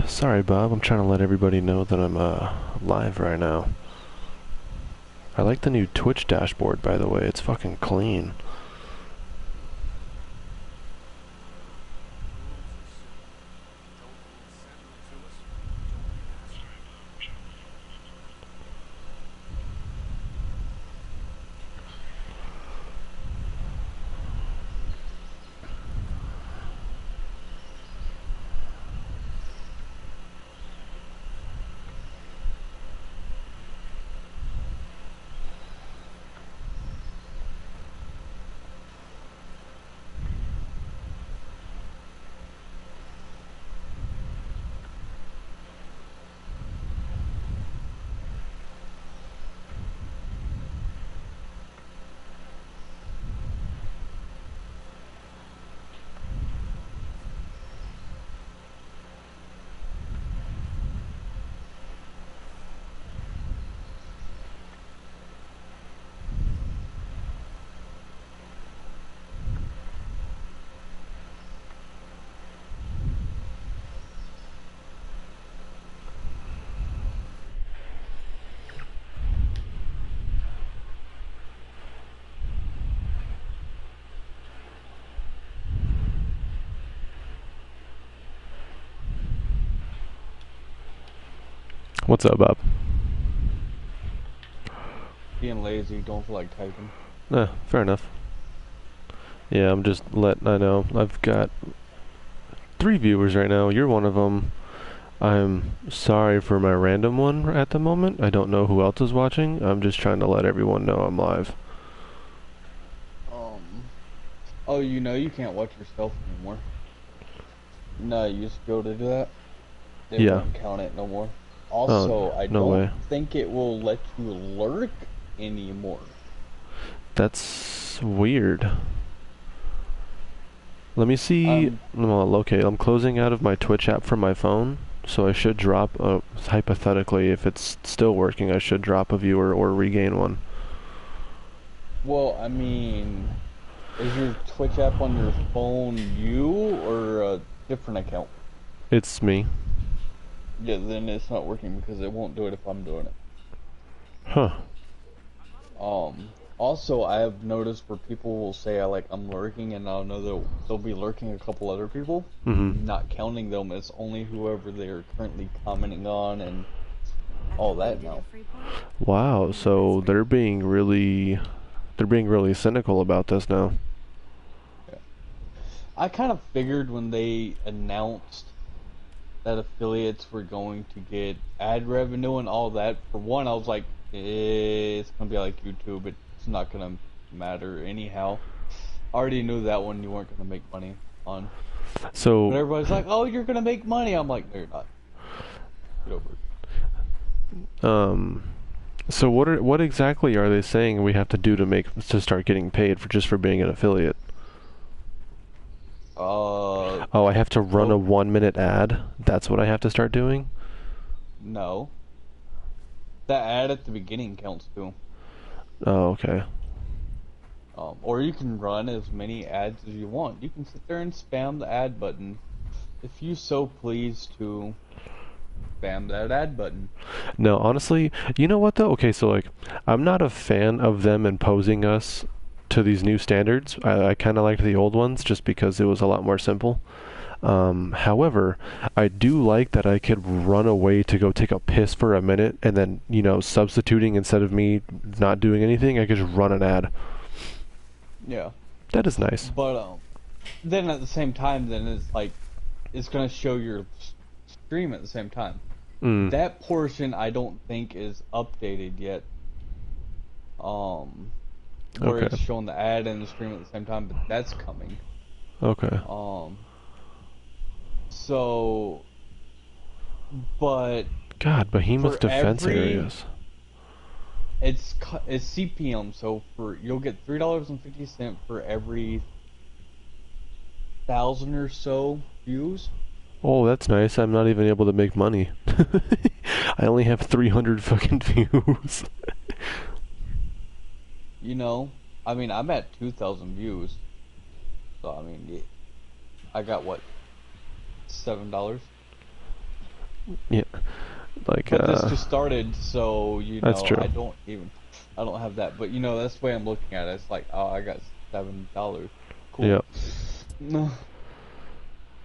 Sorry, Bob. I'm trying to let everybody know that I'm live right now. I like the new Twitch dashboard, by the way. It's fucking clean. What's up, Bob? Being lazy, don't feel like typing. Fair enough. Yeah, I'm just letting I know. I've got 3 viewers right now. You're one of them. I'm sorry for my random one at the moment. I don't know who else is watching. I'm just trying to let everyone know I'm live. Um, oh, you know you can't watch yourself anymore. No, you used to be able to do that. They Yeah. won't count it no more. Oh, Also, I no don't way. think it will let you lurk anymore. That's weird. Let me see. Um, Well, okay, I'm closing out of my Twitch app from my phone, so I should drop, hypothetically, if it's still working, I should drop a viewer or regain one. well, I mean, is your Twitch app on your phone you or a different account? It's me. Yeah, then it's not working because it won't do it if I'm doing it. Huh. Also, I have noticed where people will say I'm lurking, and I'll know they'll be lurking a couple other people, Mm-hmm. not counting them as only whoever they are currently commenting on and all that now. Wow, so they're being really cynical about this now. Yeah. I kind of figured when they announced that affiliates were going to get ad revenue and all that. For one, I was like, it's gonna be like YouTube. It's not gonna matter anyhow. I already knew that one you weren't gonna make money on. But So, everybody's like, "Oh, you're gonna make money." I'm like, "No, you're not. Get over it." um, so what exactly are they saying we have to do to start getting paid for being an affiliate? Uh, Oh, I have to run a so 1 minute ad? That's what I have to start doing? no, that ad at the beginning counts too. Oh, okay. Or you can run as many ads as you want. You can sit there and spam the ad button if you so please to spam that ad button. No, honestly, you know what though? Okay, so like, I'm not a fan of them imposing us to these new standards. I kind of liked the old ones just because it was a lot more simple. However, I do like that I could run away to go take a piss for a minute and then, substituting instead of me not doing anything, I could just run an ad. Yeah, That is nice. but then at the same time, then it's gonna show your stream at the same time. Mm, That portion I don't think is updated yet. Um, where okay. it's showing the ad and the stream at the same time, but that's coming. Okay. Um, so, but God, Behemoth for defense every areas. it's CPM, so for you'll get $3.50 for every 1,000 or so views. Oh, that's nice. I'm not even able to make money. I only have 300 fucking views. You know, I mean, I'm at 2,000 views, so I mean, I got what, $7? Yeah, like But this just started, so that's true. I don't have that. But that's the way I'm looking at it. It's like, oh, I got $7. Cool. Yeah. No.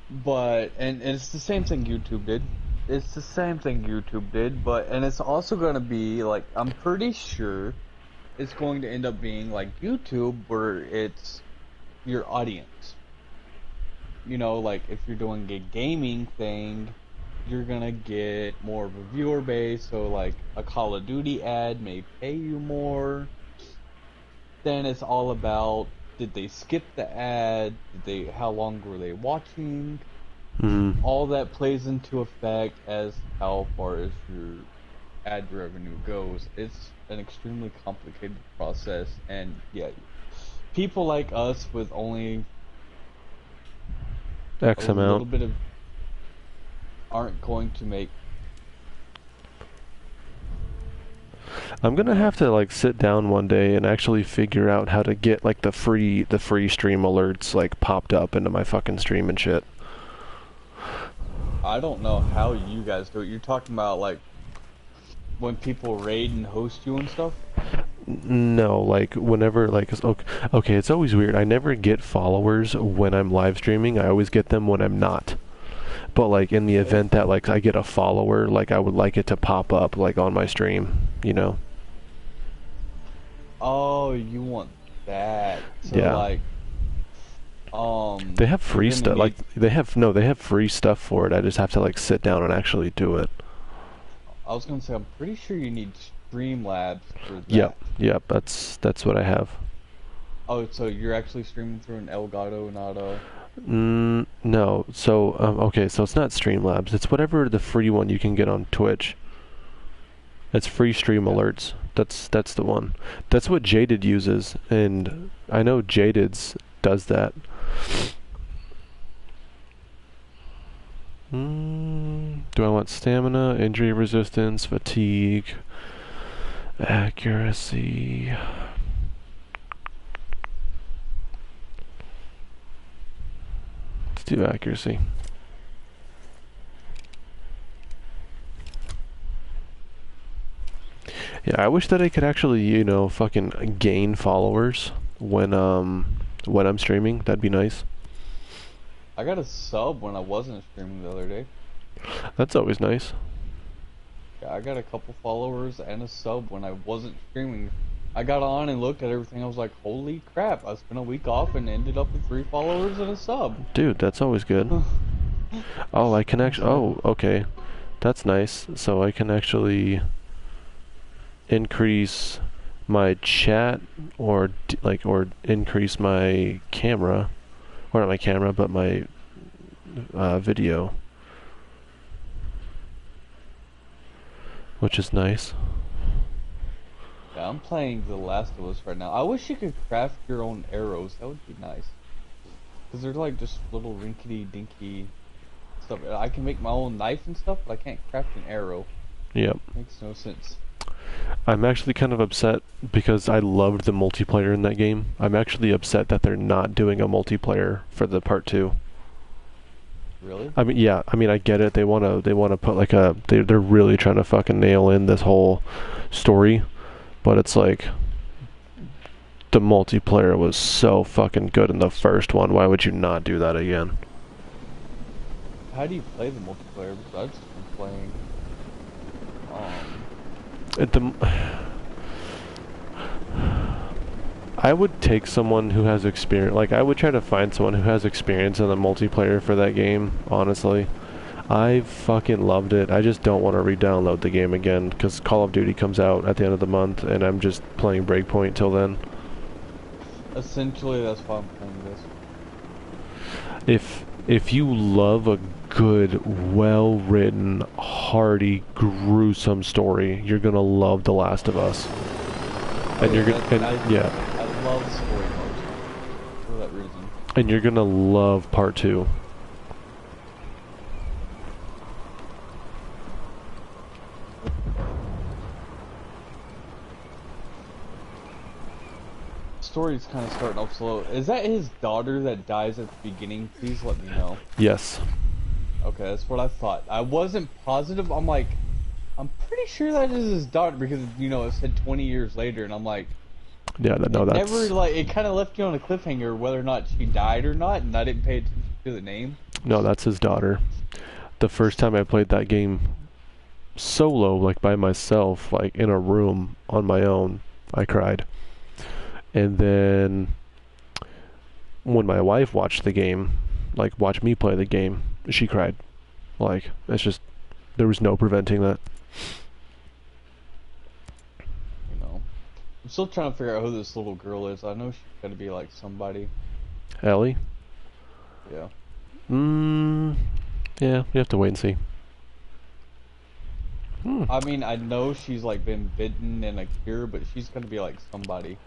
But and it's the same thing YouTube did. It's the same thing YouTube did, and it's also gonna be like, I'm pretty sure it's going to end up being like YouTube, where it's your audience. Like if you're doing a gaming thing, you're gonna get more of a viewer base, so like a Call of Duty ad may pay you more. Then it's all about, did they skip the ad? How long were they watching? Mm. All that plays into effect as how far as your ad revenue goes. It's an extremely complicated process, and yeah, people like us with only a X little amount. bit of aren't going to make. I'm gonna have to like sit down one day and actually figure out how to get like the free stream alerts like popped up into my fucking stream and shit. I don't know how you guys do it. You're talking about like when people raid and host you and stuff? No, like whenever like okay, it's always weird. I never get followers when I'm live streaming. I always get them when I'm not. But like in the event that like I get a follower, like I would like it to pop up like on my stream, you know. Oh, you want that. So Yeah. like They have you're free gonna stuff. Like need they have free stuff for it. I just have to like sit down and actually do it. I was gonna say, I'm pretty sure you need Streamlabs for Yep. that. Yep. That's what I have. Oh, so you're actually streaming through an Elgato, not a. No. So okay, so it's not Streamlabs. It's whatever the free one you can get on Twitch. It's free stream Yeah. alerts. That's the one. That's what Jaded uses, and I know Jaded's does that. Do I want stamina, injury resistance, fatigue, accuracy? Let's do accuracy. Yeah, I wish that I could actually, fucking gain followers when I'm streaming. That'd be nice. I got a sub when I wasn't streaming the other day. That's always nice. Yeah, I got a couple followers and a sub when I wasn't streaming. I got on and looked at everything. I was like, holy crap! I spent a week off and ended up with 3 followers and a sub. Dude, that's always good. Oh, I can actually. Oh, okay. That's nice. So I can actually increase my chat or increase my camera, or not my camera, but my video, which is nice. Yeah, I'm playing The Last of Us right now. I wish you could craft your own arrows. That would be nice. Because they're like just little rinkety dinky stuff. I can make my own knife and stuff, but I can't craft an arrow. Yep. Makes no sense. I'm actually kind of upset because I loved the multiplayer in that game. I'm actually upset that they're not doing a multiplayer for the part 2. Really? I mean, yeah. I mean, I get it. They wanna put like they're really trying to fucking nail in this whole story, but it's like the multiplayer was so fucking good in the first one. Why would you not do that again? How do you play the multiplayer? Because I've just been playing. At the I would take someone who has experience. Like, I would try to find someone who has experience in the multiplayer for that game, honestly. I fucking loved it. I just don't want to re-download the game again, because Call of Duty comes out at the end of the month, and I'm just playing Breakpoint till then. Essentially, that's why I'm playing this. If you love a good, well-written, hearty, gruesome story, you're gonna love The Last of Us. And you're gonna, yeah. I love story modes for that reason. And you're gonna love part 2. story's kind of starting off slow. Is that his daughter that dies at the beginning? Please let me know. Yes. Okay, that's what I thought. I wasn't positive. I'm like, I'm pretty sure that is his daughter because, you know, it said 20 years later, and I'm like, Yeah, no, that's... never, like, it kind of left you on a cliffhanger whether or not she died or not, and I didn't pay attention to the name. No, that's his daughter. The first time I played that game solo, like by myself, like in a room on my own, I cried. And then when my wife watched the game, like watched me play the game, she cried. Like, it's just, there was no preventing that. You know, I'm still trying to figure out who this little girl is. I know she's gotta be like somebody. Ellie? Yeah. Yeah, you have to wait and see. I mean, I know she's like been bitten and a cure, but she's gonna be like somebody.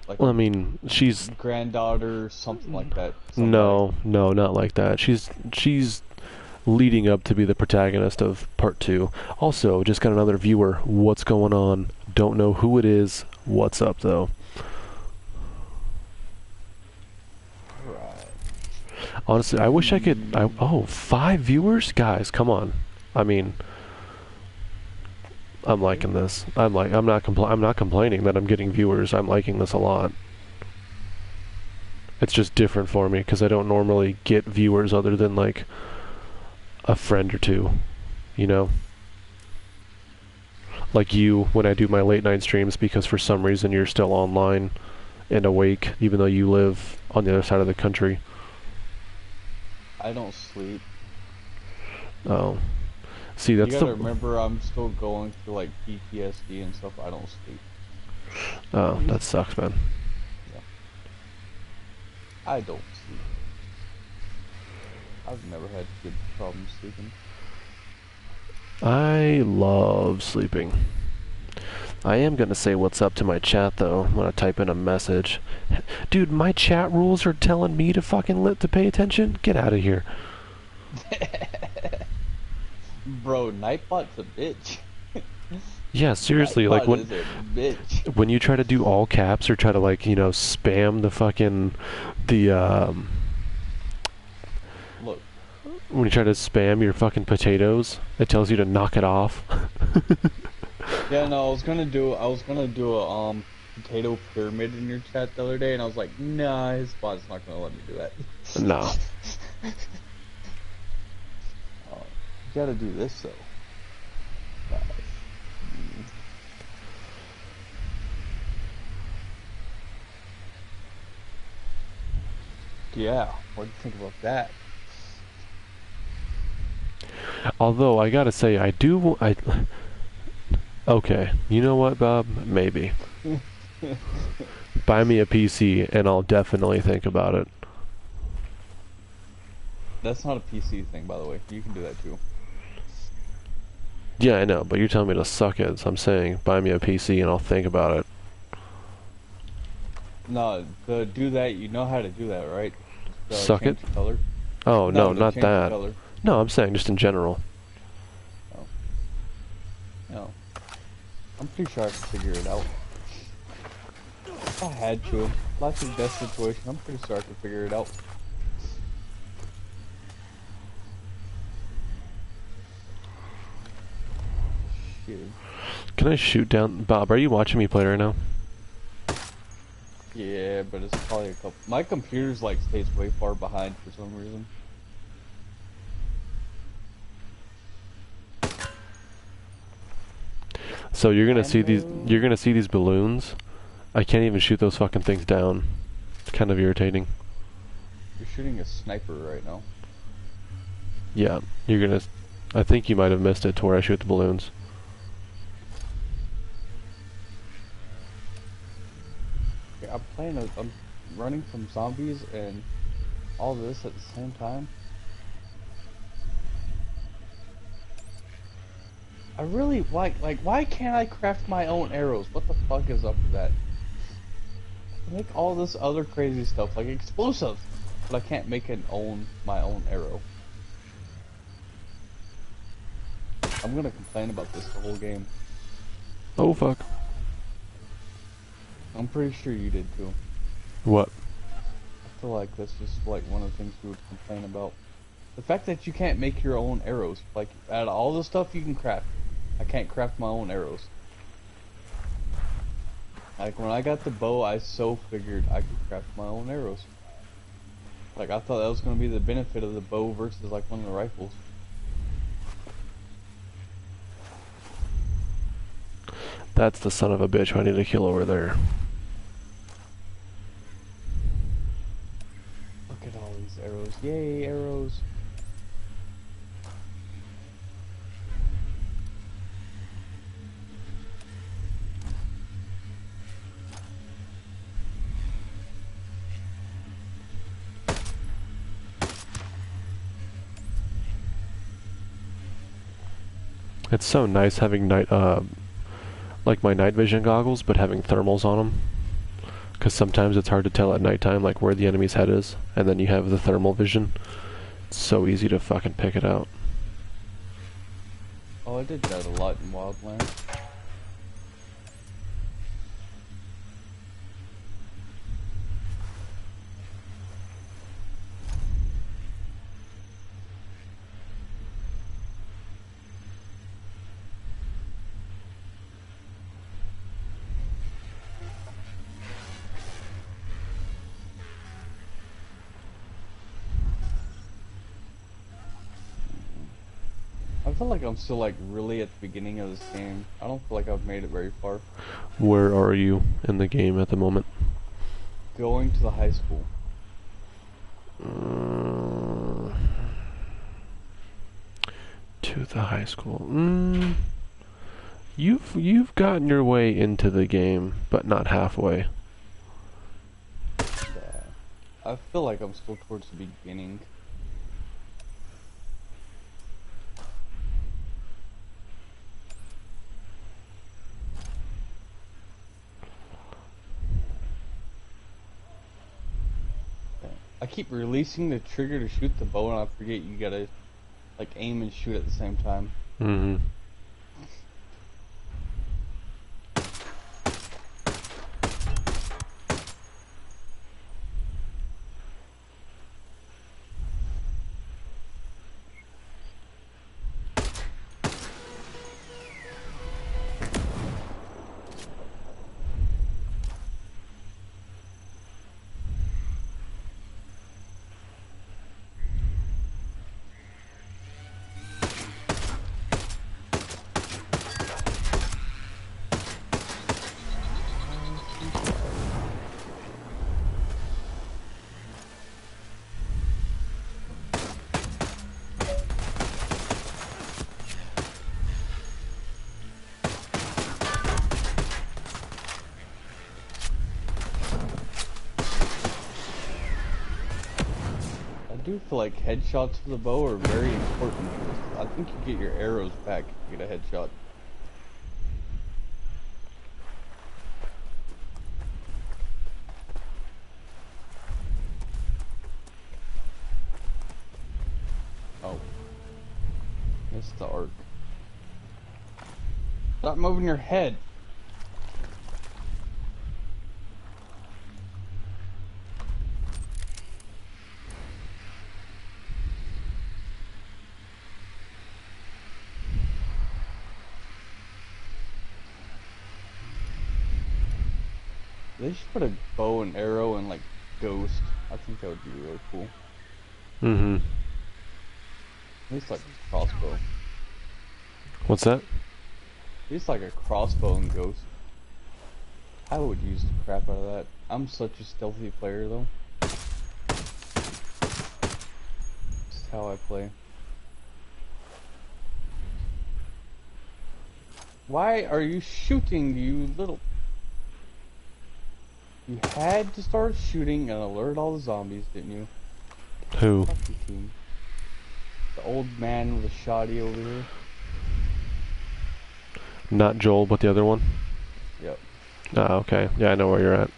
Like, Well, I mean, she's... granddaughter, something like that. Somebody. No, not like that. She's leading up to be the protagonist of part 2. Also, just got another viewer. What's going on? Don't know who it is. What's up, though? Right. Honestly, I wish I could... Oh, 5 viewers? Guys, come on. I mean... I'm liking this. I'm not complaining that I'm getting viewers. I'm liking this a lot. It's just different for me because I don't normally get viewers other than like a friend or two, you know? Like you when I do my late night streams because for some reason you're still online and awake even though you live on the other side of the country. I don't sleep. Oh. See, that's you gotta remember, I'm still going through like PTSD and stuff. I don't sleep. Oh, that sucks, man. Yeah. I don't sleep. I've never had good problems sleeping. I love sleeping. I am gonna say what's up to my chat though when I type in a message. Dude, my chat rules are telling me to fucking to pay attention? Get out of here. Bro, Nightbot's a bitch. Yeah, seriously, Nightbot like is a bitch. when you try to do all caps or try to like, you know, spam the fucking Look. When you try to spam your fucking potatoes, it tells you to knock it off. Yeah, no, I was gonna do a potato pyramid in your chat the other day, and I was like, nah, his bot's not gonna let me do that. No. You gotta do this though. Yeah, what do you think about that? Although I gotta say, okay, you know what, Bob? Maybe. Buy me a PC and I'll definitely think about it. That's not a PC thing, by the way. You can do that too. Yeah, I know, but you're telling me to suck it, so I'm saying buy me a PC and I'll think about it. No, to do that, you know how to do that, right? Suck it? Color. Oh, no, not change that. Color. No, I'm saying just in general. Oh. No. I'm pretty sure I can figure it out. If I had to. Life is best situation. I'm pretty sure I could figure it out. Shit. Can I shoot down... Bob, are you watching me play right now? Yeah, but it's probably a couple... My computer's like stays way far behind for some reason. So you're gonna see these balloons. I can't even shoot those fucking things down. It's kind of irritating. You're shooting a sniper right now. Yeah, you're gonna... I think you might have missed it to where I shoot the balloons. Yeah, I'm running from zombies and all this at the same time. I really why can't I craft my own arrows? What the fuck is up with that? I make all this other crazy stuff like explosives, but I can't make my own arrow. I'm gonna complain about this the whole game. Oh fuck. I'm pretty sure you did too. What? I feel like that's just like one of the things we would complain about. The fact that you can't make your own arrows. Like, out of all the stuff you can craft, I can't craft my own arrows. Like, when I got the bow, I so figured I could craft my own arrows. Like, I thought that was going to be the benefit of the bow versus, like, one of the rifles. That's the son of a bitch I need to kill over there. Look at all these arrows. Yay, arrows. It's so nice having like my night vision goggles, but having thermals on them. Because sometimes it's hard to tell at nighttime, like where the enemy's head is, and then you have the thermal vision. It's so easy to fucking pick it out. Oh, I did that a lot in Wildlands. I feel like I'm still like really at the beginning of this game. I don't feel like I've made it very far. Where are you in the game at the moment? Going to the high school. To the high school. You've gotten your way into the game, but not halfway. Yeah. I feel like I'm still towards the beginning. I keep releasing the trigger to shoot the bow and I forget you gotta like aim and shoot at the same time. Mm-hmm. I do feel like headshots for the bow are very important. I think you get your arrows back if you get a headshot. Oh. Missed the arc. Stop moving your head. They should put a bow and arrow and like ghost. I think that would be really cool. Mm-hmm. At least like a crossbow. What's that? At least like a crossbow and ghost. I would use the crap out of that. I'm such a stealthy player though. Just how I play. Why are you shooting, you little... You had to start shooting and alert all the zombies, didn't you? Who? Fuck you, team. The old man with a shoddy over here. Not Joel, but the other one? Yep. Ah, okay. Yeah, I know where you're at.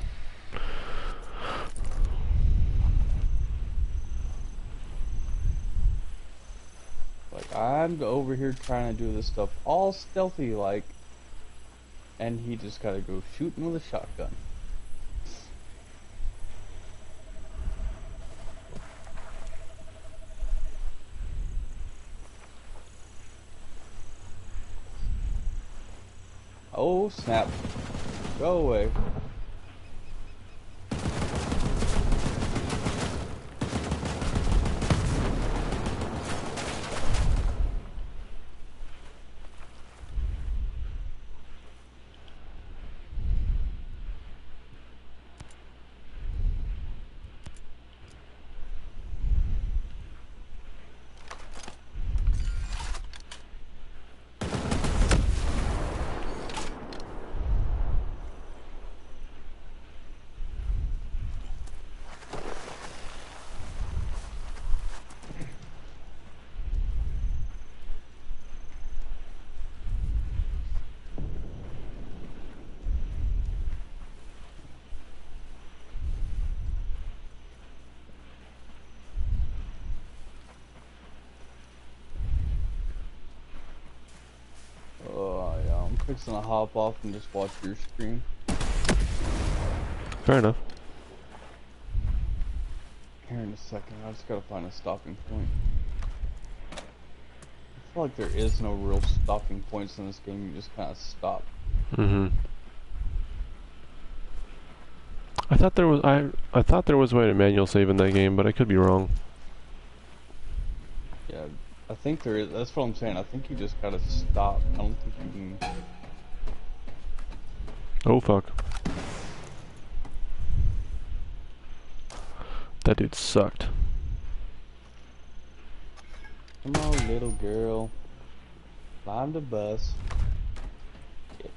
Like, I'm over here trying to do this stuff all stealthy like, and he just gotta go shooting with a shotgun. Oh snap! Go away. Oh yeah, I'm fixing to hop off and just watch your stream. Fair enough. Here in a second, I just gotta find a stopping point. I feel like there is no real stopping points in this game, you just kinda stop. Mm-hmm. I thought there was a way to manual save in that game, but I could be wrong. Yeah, I think there is, that's what I'm saying, I think you just gotta stop. I don't think you can... Oh fuck. That dude sucked. Come on, little girl. Climb the bus. Yeah.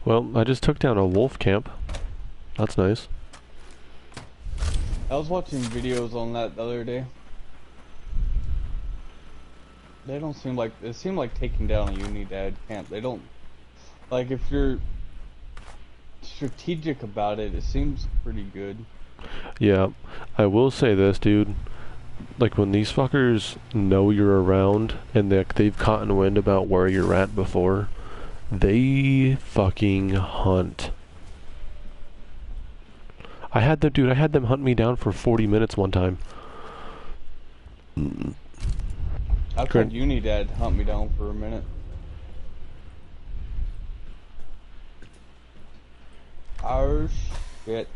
Well, I just took down a wolf camp. That's nice. I was watching videos on that the other day. They don't seem like, it seemed like taking down a Unidad camp. They don't, like if you're strategic about it, it seems pretty good. Yeah, I will say this, dude. Like, when these fuckers know you're around and they've caught wind about where you're at before, they fucking hunt. I had them hunt me down for 40 minutes one time. I've had Unidad hunt me down for a minute. Oh shit.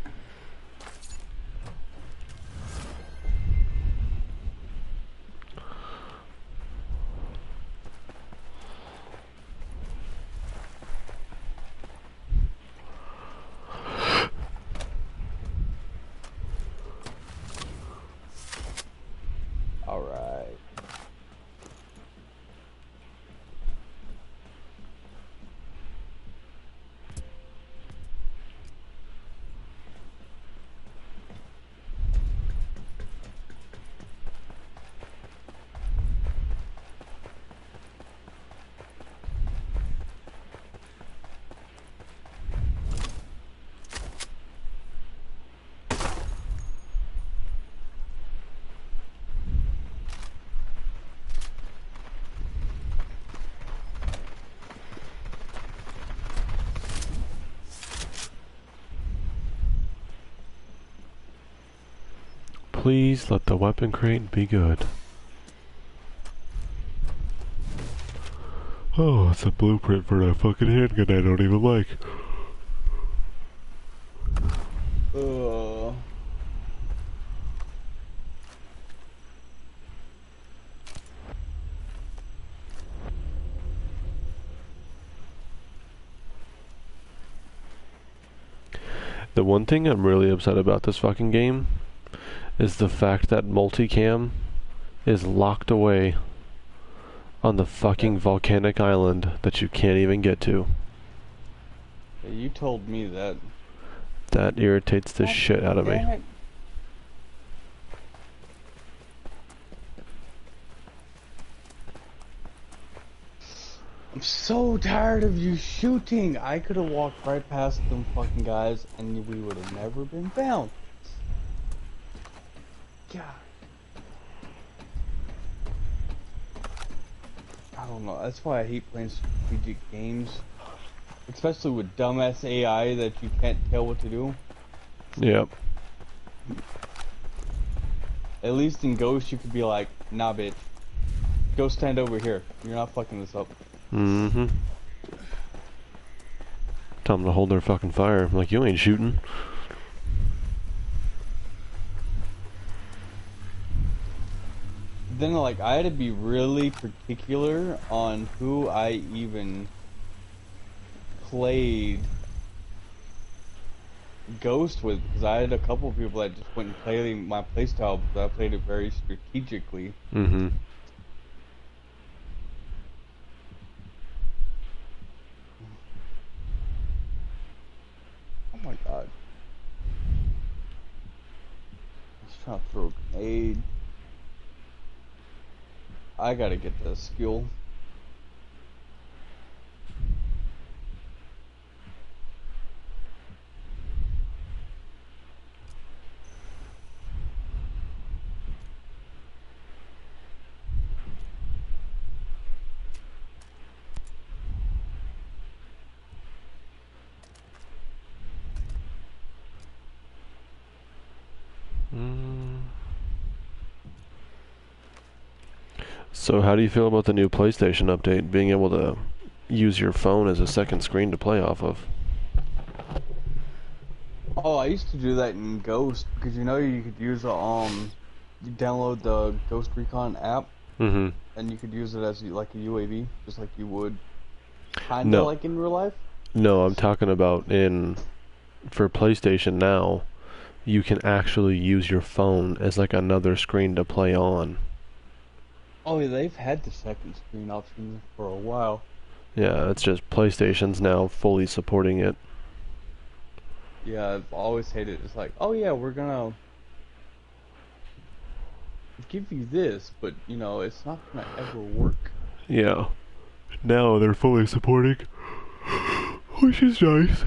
Alright. Please let the weapon crate be good. Oh, it's a blueprint for a fucking handgun I don't even like. The one thing I'm really upset about this fucking game is the fact that multicam is locked away on the fucking volcanic island that you can't even get to. Yeah, you told me that. That irritates the shit out of me. I'm so tired of you shooting. I could have walked right past them fucking guys and we would have never been found. God. I don't know. That's why I hate playing strategic games. especially with dumbass AI that you can't tell what to do. Yep. At least in Ghost, you could be like, nah, bitch. Go stand over here. You're not fucking this up. Mm-hmm. Tell them to hold their fucking fire. I'm like, you ain't shooting. Then, like, I had to be really particular on who I even played Ghost with, because I had a couple of people that just went and played my playstyle, but I played it very strategically. Mm-hmm. Oh my god. Let's try to throw a grenade. I gotta get the skill. So how do you feel about the new PlayStation update, being able to use your phone as a second screen to play off of? Oh, I used to do that in Ghost, because you know you could use you download the Ghost Recon app, Mm-hmm. and you could use it as like a UAV, just like you would kinda No. like in real life. No, I'm talking about for PlayStation Now, you can actually use your phone as like another screen to play on. Oh, yeah, they've had the second screen option for a while. Yeah, it's just PlayStation's now fully supporting it. Yeah, I've always hated it. It's like, oh yeah, we're gonna give you this, but you know, it's not gonna ever work. Yeah. Now they're fully supporting, which is nice.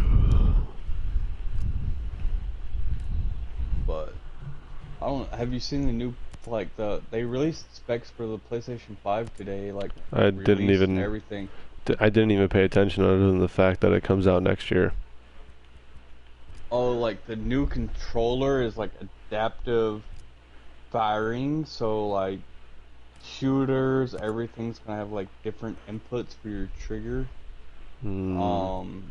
But I don't. Have you seen the new they released specs for the PlayStation 5 today, like I didn't release and even everything. I didn't even pay attention other than the fact that it comes out next year. Oh, like the new controller is like adaptive firing, so like shooters, everything's gonna have like different inputs for your trigger. Mm.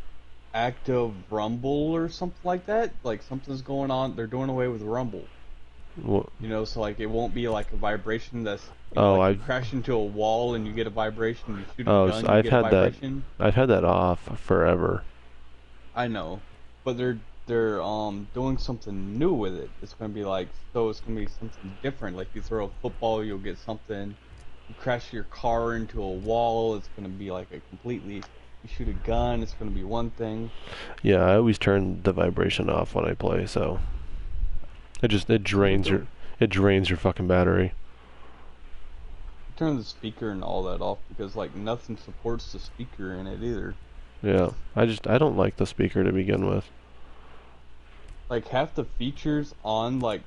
Active rumble or something like that. Like something's going on. They're doing away with rumble. Well, You know, so like it won't be like a vibration that's oh, like you I've crash into a wall and you get a vibration. You shoot a oh, gun, so you get a vibration. I've had that off forever. I know, but they're doing something new with it. It's gonna be like it's gonna be something different. Like you throw a football, you'll get something. You crash your car into a wall, it's gonna be like a completely. You shoot a gun, it's gonna be one thing. Yeah, I always turn the vibration off when I play, so it So with drains the your fucking battery. turn the speaker and all that off because like nothing supports the speaker in it either. Yeah, I don't like the speaker to begin with. Like half the features on like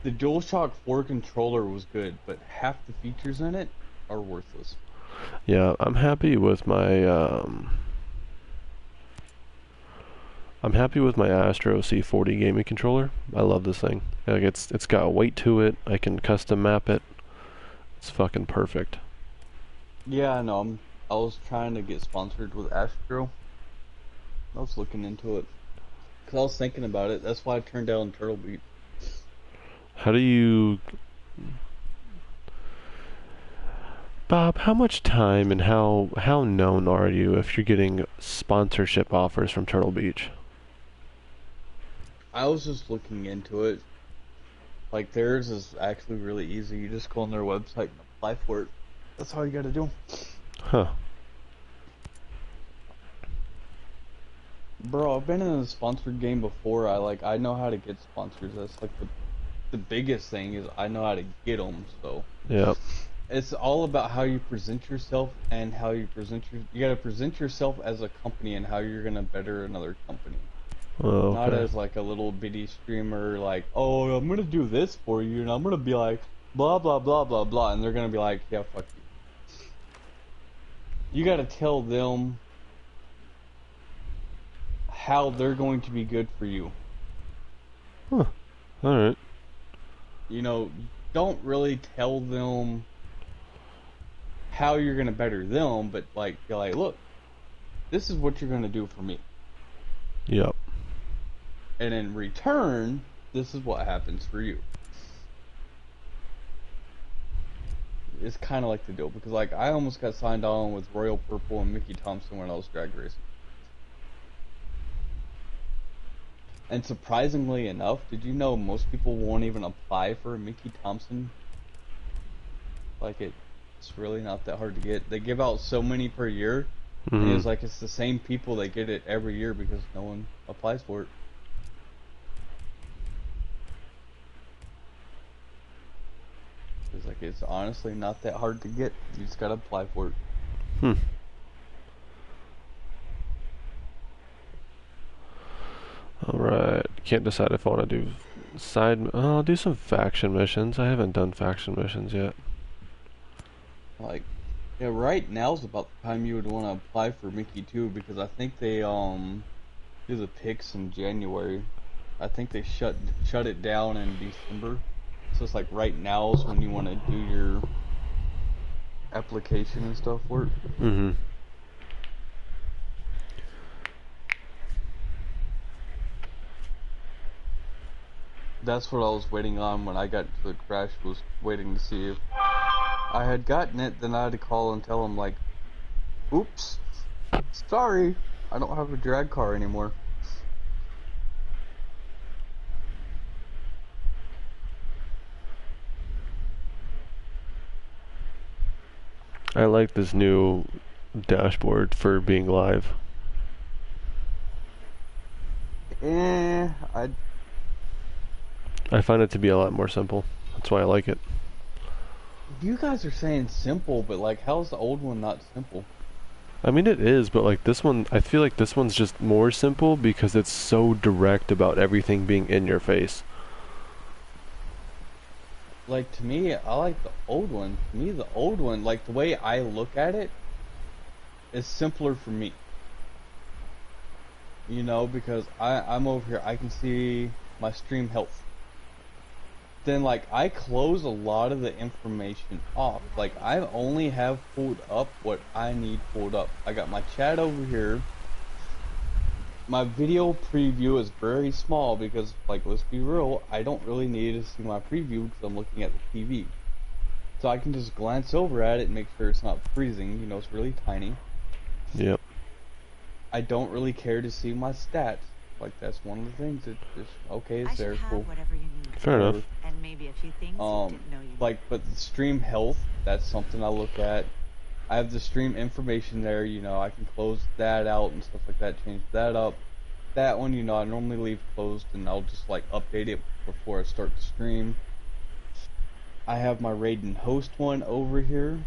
the DualShock 4 controller was good, but half the features in it are worthless. Yeah, I'm happy with my Astro C40 gaming controller. I love this thing. Like it's got weight to it. I can custom map it. It's fucking perfect. Yeah, I know. I was trying to get sponsored with Astro. I was looking into it because I was thinking about it. That's why I turned down Turtle Beach. How do you Bob, how much time and how known are you if you're getting sponsorship offers from Turtle Beach? I was just looking into it. Like theirs is actually really easy. You just go on their website and apply for it. That's all you gotta do. Huh. Bro, I've been in a sponsored game before. I know how to get sponsors. That's like the biggest thing is I know how to get them. So Yeah. it's all about how you present yourself and how you you gotta present yourself as a company and how you're gonna better another company. Oh, Not okay. as like a little bitty streamer like, oh, I'm gonna do this for you and I'm gonna be like blah blah blah blah blah, and they're gonna be like, yeah, fuck you. You gotta tell them how they're going to be good for you. Huh. Alright. You know, don't really tell them how you're going to better them, but like, you're like, look, this is what you're going to do for me. Yep. And in return, this is what happens for you. It's kind of like the deal, because like, I almost got signed on with Royal Purple and Mickey Thompson when I was drag racing. And surprisingly enough, did you know most people won't even apply for a Mickey Thompson? Like, it's really not that hard to get. They give out so many per year, and it's like it's the same people that get it every year because no one applies for it. It's like, it's honestly not that hard to get. You just gotta apply for it. Hmm. Alright. Can't decide if I want to do I'll do some faction missions. I haven't done faction missions yet. Like, yeah, right now's about the time you would want to apply for Mickey too, because I think they do the picks in January. I think they shut it down in December. So it's like right now is when you want to do your application and stuff for it. Mm-hmm. That's what I was waiting on when I got to the crash, was waiting to see if I had gotten it. Then I had to call and tell them, like, oops, sorry, I don't have a drag car anymore. I like this new dashboard for being live. I find it to be a lot more simple. That's why I like it. You guys are saying simple, but like, how's the old one not simple? I mean, it is, but like this one, I feel like this one's just more simple because it's so direct about everything being in your face. Like, to me, I like the old one. To me, the old one, like, the way I look at it, is simpler for me. You know, because I'm over here, I can see my stream health. Then, like, I close a lot of the information off. Like, I only have pulled up what I need pulled up. I got my chat over here. My video preview is very small because, like, let's be real, I don't really need to see my preview because I'm looking at the TV. So I can just glance over at it and make sure it's not freezing. You know, it's really tiny. Yep. I don't really care to see my stats. Like, that's one of the things that just, okay, it's there, cool. Whatever you need. Fair enough. And maybe a few things you didn't know you like, but the stream health, that's something I look at. I have the stream information there, you know, I can close that out and stuff like that, change that up. That one, you know, I normally leave closed and I'll just, like, update it before I start the stream. I have my Raiden host one over here.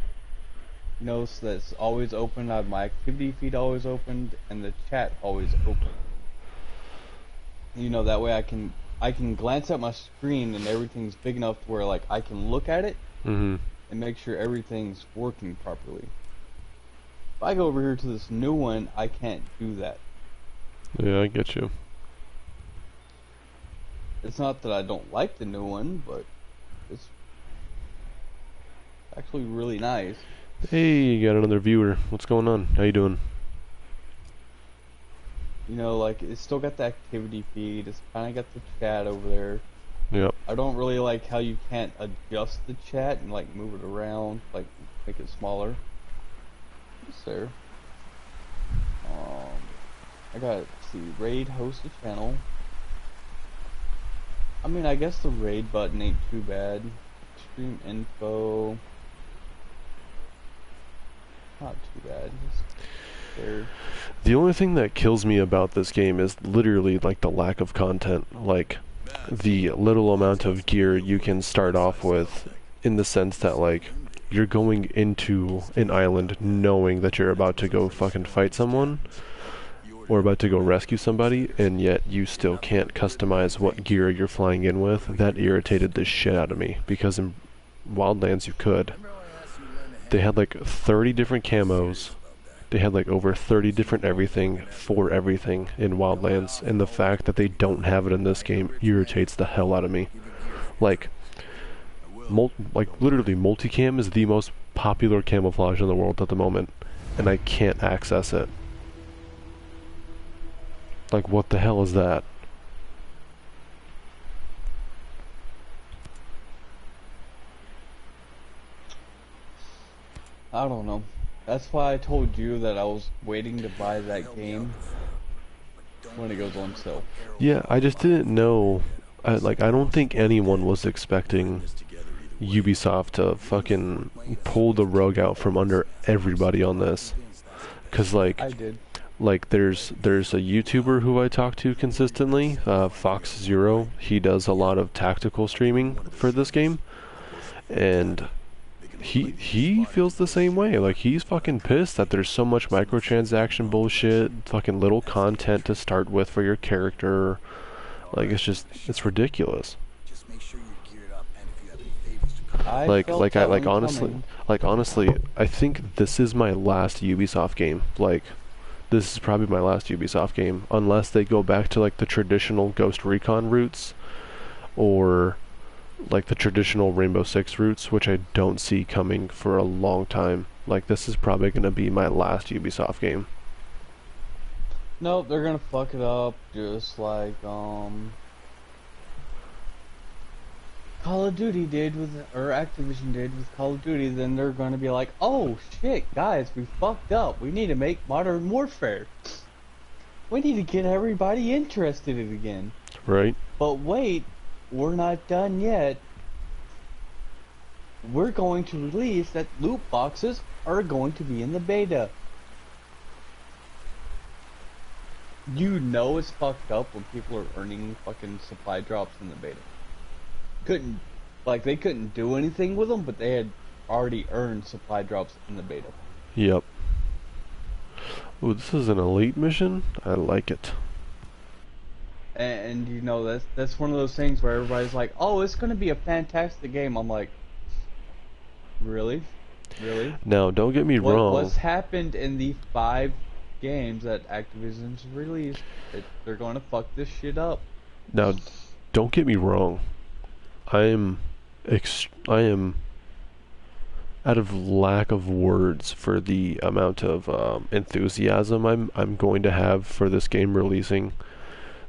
You know, so that's always open. I have my activity feed always opened and the chat always open. You know, that way I can glance at my screen and everything's big enough to where, like, I can look at it and make sure everything's working properly. If I go over here to this new one, I can't do that. Yeah, I get you. It's not that I don't like the new one, but it's actually really nice. Hey, you got another viewer. What's going on? How you doing? You know, like, it's still got the activity feed, it's kind of got the chat over there. Yep. I don't really like how you can't adjust the chat and, like, move it around, like, make it smaller. It's there. I got, let's see, raid host a channel. I mean, I guess the raid button ain't too bad. Stream info. Not too bad. Just there. The only thing that kills me about this game is literally like the lack of content, like the little amount of gear you can start off with, in the sense that, like, you're going into an island knowing that you're about to go fucking fight someone or about to go rescue somebody, and yet you still can't customize what gear you're flying in with. That irritated the shit out of me, because in Wildlands you could. They had like 30 different camos, they had like over 30 different everything for everything in Wildlands, and the fact that they don't have it in this game irritates the hell out of me. Like, literally, multicam is the most popular camouflage in the world at the moment, and I can't access it. Like, what the hell is that? I don't know. That's why I told you that I was waiting to buy that game when it goes on sale. Yeah, I just didn't know. I don't think anyone was expecting Ubisoft to fucking pull the rug out from under everybody on this. 'Cause I did. like there's a YouTuber who I talk to consistently, Fox Zero. He does a lot of tactical streaming for this game, and he feels the same way. Like, he's fucking pissed that there's so much microtransaction bullshit, fucking little content to start with for your character. Like, it's ridiculous. Honestly, I think this is my last Ubisoft game. Like, this is probably my last Ubisoft game, unless they go back to like the traditional Ghost Recon roots, or like the traditional Rainbow Six roots, which I don't see coming for a long time. Like, this is probably gonna be my last Ubisoft game. Nope, they're gonna fuck it up just like Call of Duty did with, or Activision did with Call of Duty. Then they're gonna be like, oh shit, guys, we fucked up. We need to make Modern Warfare. We need to get everybody interested in it again. Right? But wait, we're not done yet. We're going to release that loot boxes are going to be in the beta. You know it's fucked up when people are earning fucking supply drops in the beta. They couldn't do anything with them, but they had already earned supply drops in the beta. Yep. Ooh, this is an elite mission? I like it. And you know, that's one of those things where everybody's like, oh, it's gonna be a fantastic game. I'm like, really? Really? Now, don't get me wrong. What's happened in the 5 games that Activision's released, they're gonna fuck this shit up. Now, don't get me wrong. I am out of lack of words for the amount of enthusiasm I'm going to have for this game releasing,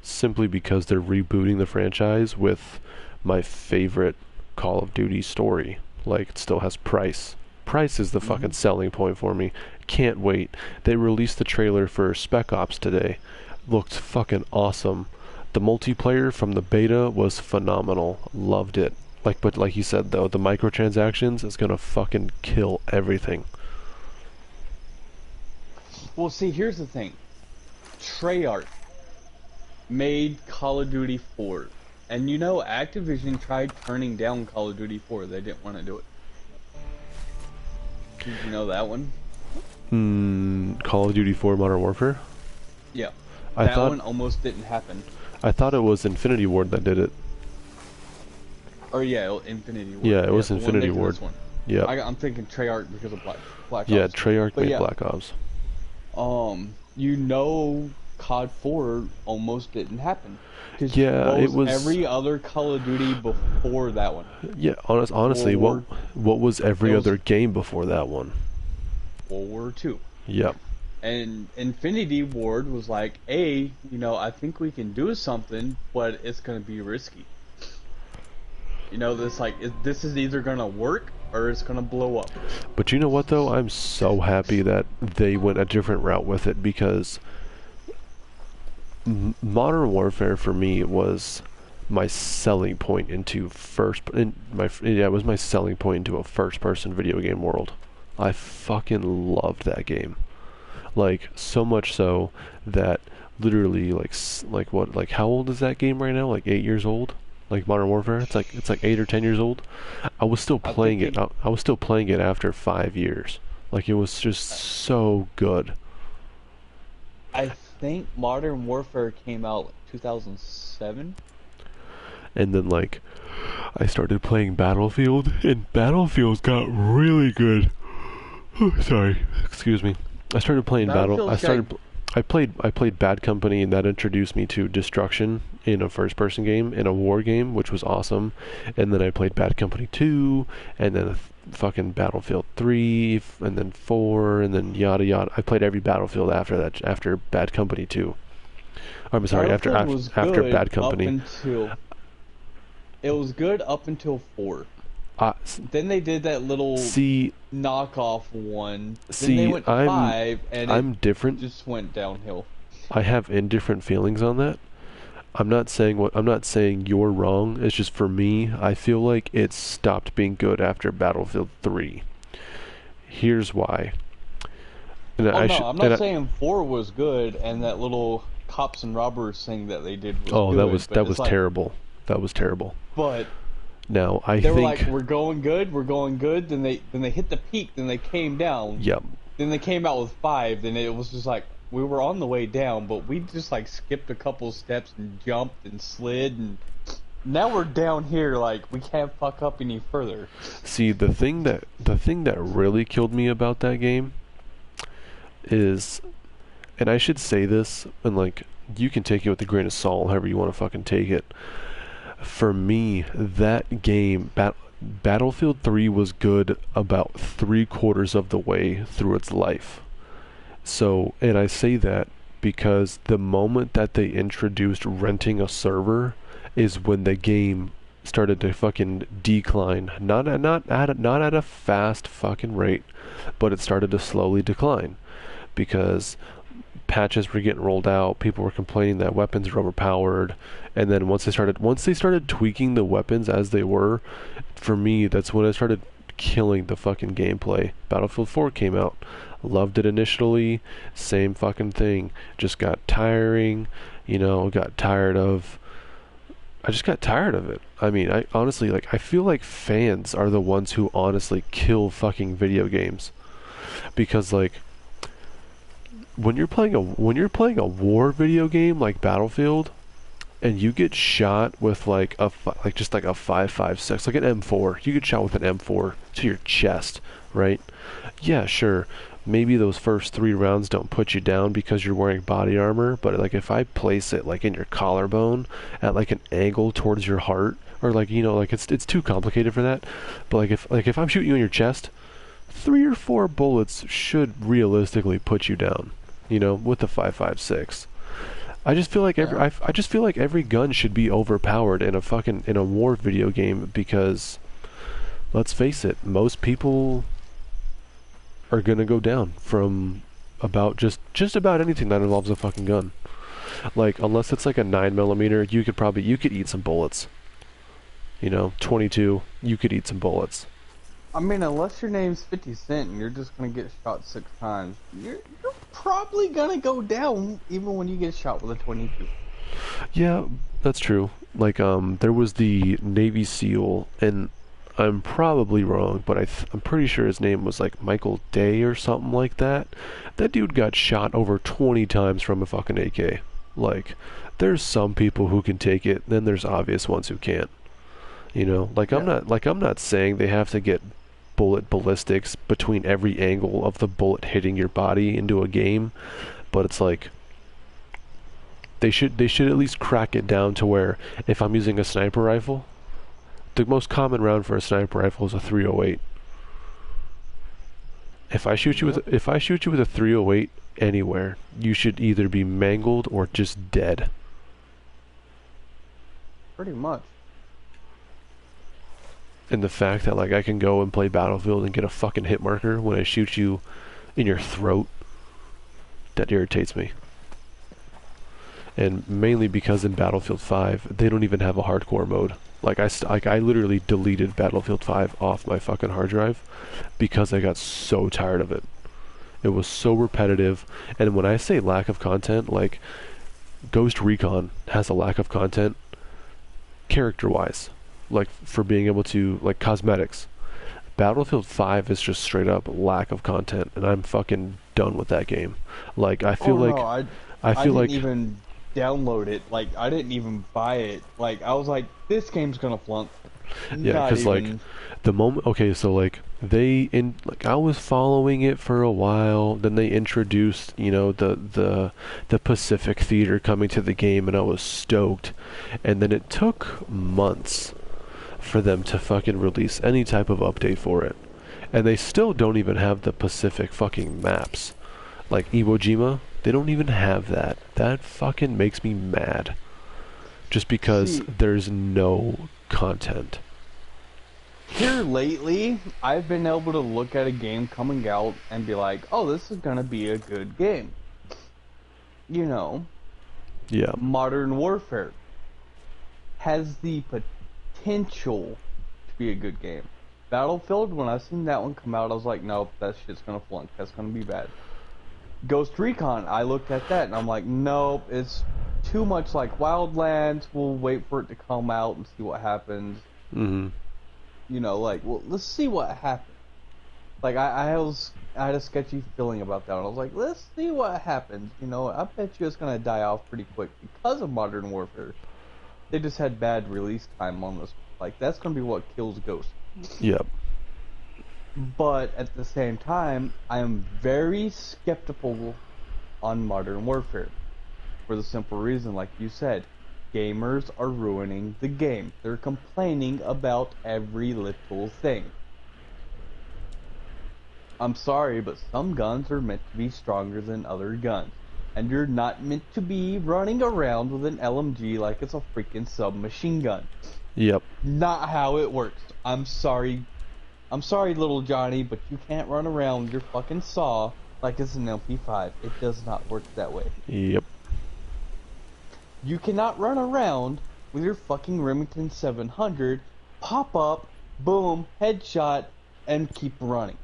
simply because they're rebooting the franchise with my favorite Call of Duty story. Like, it still has Price. Price is the fucking selling point for me. Can't wait. They released the trailer for Spec Ops today. Looked fucking awesome. The multiplayer from the beta was phenomenal. Loved it. But like you said though, the microtransactions is gonna fucking kill everything. Well, see, here's the thing. Treyarch made Call of Duty 4. And you know, Activision tried turning down Call of Duty 4. They didn't want to do it. Did you know that one? Call of Duty 4 Modern Warfare? Yeah. I that thought one almost didn't happen. I thought it was Infinity Ward that did it. Or yeah, Infinity Ward. Yeah, it was Infinity Ward. Yeah. I'm thinking Treyarch because of Black Ops. Yeah, Treyarch made Black Ops. You know, COD 4 almost didn't happen. Yeah, it was every other Call of Duty before that one. Yeah, honestly, what was every other game before that one? World War II. Yep. And Infinity Ward was like, hey, you know, I think we can do something, but it's gonna be risky. You know, this is either gonna work or it's gonna blow up. But you know what though? I'm so happy that they went a different route with it, because Modern Warfare for me was my selling point into it was my selling point into a first-person video game world. I fucking loved that game. Like, so much so that literally how old is that game right now? Like 8 years old? Like Modern Warfare? It's like 8 or 10 years old. I was still playing it. I was still playing it after 5 years. Like, it was just so good. I think Modern Warfare came out like 2007. And then I started playing Battlefield, and Battlefield got really good. Sorry, excuse me. I started playing Battle. Battlefield's got- I played Bad Company, and that introduced me to destruction in a first-person game, in a war game, which was awesome. And then I played Bad Company 2, and then fucking Battlefield 3, and then 4, and then yada yada. I played every Battlefield after that, after Bad Company 2. I'm sorry, Battlefield was after good Bad Company. It was good up until 4. Then they did that little knockoff one. Then they went to 5, and I'm different. Just went downhill. I have indifferent feelings on that. I'm not saying you're wrong. It's just for me, I feel like it stopped being good after Battlefield 3. Here's why. And I'm not saying 4 was good, and that little cops and robbers thing that they did was good. That was terrible. That was terrible. But now they were like, we're going good. Then they hit the peak. Then they came down. Yep. Then they came out with 5. Then it was just like we were on the way down, but we just like skipped a couple steps and jumped and slid, and now we're down here. Like we can't fuck up any further. See, the thing that really killed me about that game is, and I should say this, and like you can take it with a grain of salt, however you want to fucking take it. For me, that game, Battlefield 3 was good about 3/4 of the way through its life. So, and I say that because the moment that they introduced renting a server is when the game started to fucking decline. Not at a fast fucking rate, but it started to slowly decline because patches were getting rolled out, people were complaining that weapons were overpowered, and then once they started tweaking the weapons as they were, for me, that's when I started killing the fucking gameplay. Battlefield 4 came out. Loved it initially, same fucking thing. Just got tiring, I just got tired of it. I mean, I honestly, I feel like fans are the ones who honestly kill fucking video games. Because, when you're playing a war video game like Battlefield, and you get shot with just like a 5.56, like an M4, you get shot with an M4 to your chest, right? Yeah, sure. Maybe those first 3 rounds don't put you down because you're wearing body armor, but if I place it in your collarbone at an angle towards your heart, or it's too complicated for that. But if I'm shooting you in your chest, 3 or 4 bullets should realistically put you down, with the 5.56. I just feel like every gun should be overpowered in a war video game because, let's face it, most people are gonna go down from about just about anything that involves a fucking gun. Unless it's a 9mm, you could eat some bullets. 22, you could eat some bullets. I mean, unless your name's 50 Cent and you're just gonna get shot 6 times, you're probably gonna go down even when you get shot with a 22. Yeah, that's true. There was the Navy SEAL, and I'm probably wrong, but I'm pretty sure his name was Michael Day or something like that. That dude got shot over 20 times from a fucking AK. There's some people who can take it, then there's obvious ones who can't. I'm not saying they have to get bullet ballistics between every angle of the bullet hitting your body into a game, but it's they should at least crack it down to where if I'm using a sniper rifle, the most common round for a sniper rifle is a .308. If I shoot you with a .308 anywhere, you should either be mangled or just dead. Pretty much. And the fact that I can go and play Battlefield and get a fucking hit marker when I shoot you in your throat, that irritates me. And mainly because in Battlefield 5 they don't even have a hardcore mode. I literally deleted Battlefield 5 off my fucking hard drive because I got so tired of it. It was so repetitive, and when I say lack of content, Ghost Recon has a lack of content character-wise, for being able to, cosmetics. Battlefield 5 is just straight up lack of content, and I'm fucking done with that game. I didn't even download it. I didn't even buy it. I was like, this game's gonna flunk. Yeah, Not because like even. the moment. Okay, so like I was following it for a while. Then they introduced, the Pacific Theater coming to the game, and I was stoked. And then it took months for them to fucking release any type of update for it, and they still don't even have the Pacific fucking maps. Like Iwo Jima, they don't even have that. That fucking makes me mad. Just because See, there's no content. here lately, I've been able to look at a game coming out and be like, oh, this is gonna be a good game. You know, Yeah. Modern Warfare has the potential to be a good game. Battlefield, when I seen that one come out, I was like, nope, that shit's gonna flunk. That's gonna be bad. Ghost Recon, I looked at that and I'm like, nope, it's too much like Wildlands. We'll wait for it to come out and see what happens. Mm-hmm. Well, let's see what happens. Like, I had a sketchy feeling about that one. I was like, let's see what happens. I bet you it's gonna die off pretty quick because of Modern Warfare. They just had bad release time on this. Like, that's gonna be what kills Ghost. Yep. But at the same time, I am very skeptical on Modern Warfare. For the simple reason, like you said, gamers are ruining the game. They're complaining about every little thing. I'm sorry, but some guns are meant to be stronger than other guns. And you're not meant to be running around with an LMG like it's a freaking submachine gun. Yep. Not how it works. I'm sorry, little Johnny, but you can't run around with your fucking saw like it's an MP5. It does not work that way. Yep. You cannot run around with your fucking Remington 700, pop up, boom, headshot, and keep running.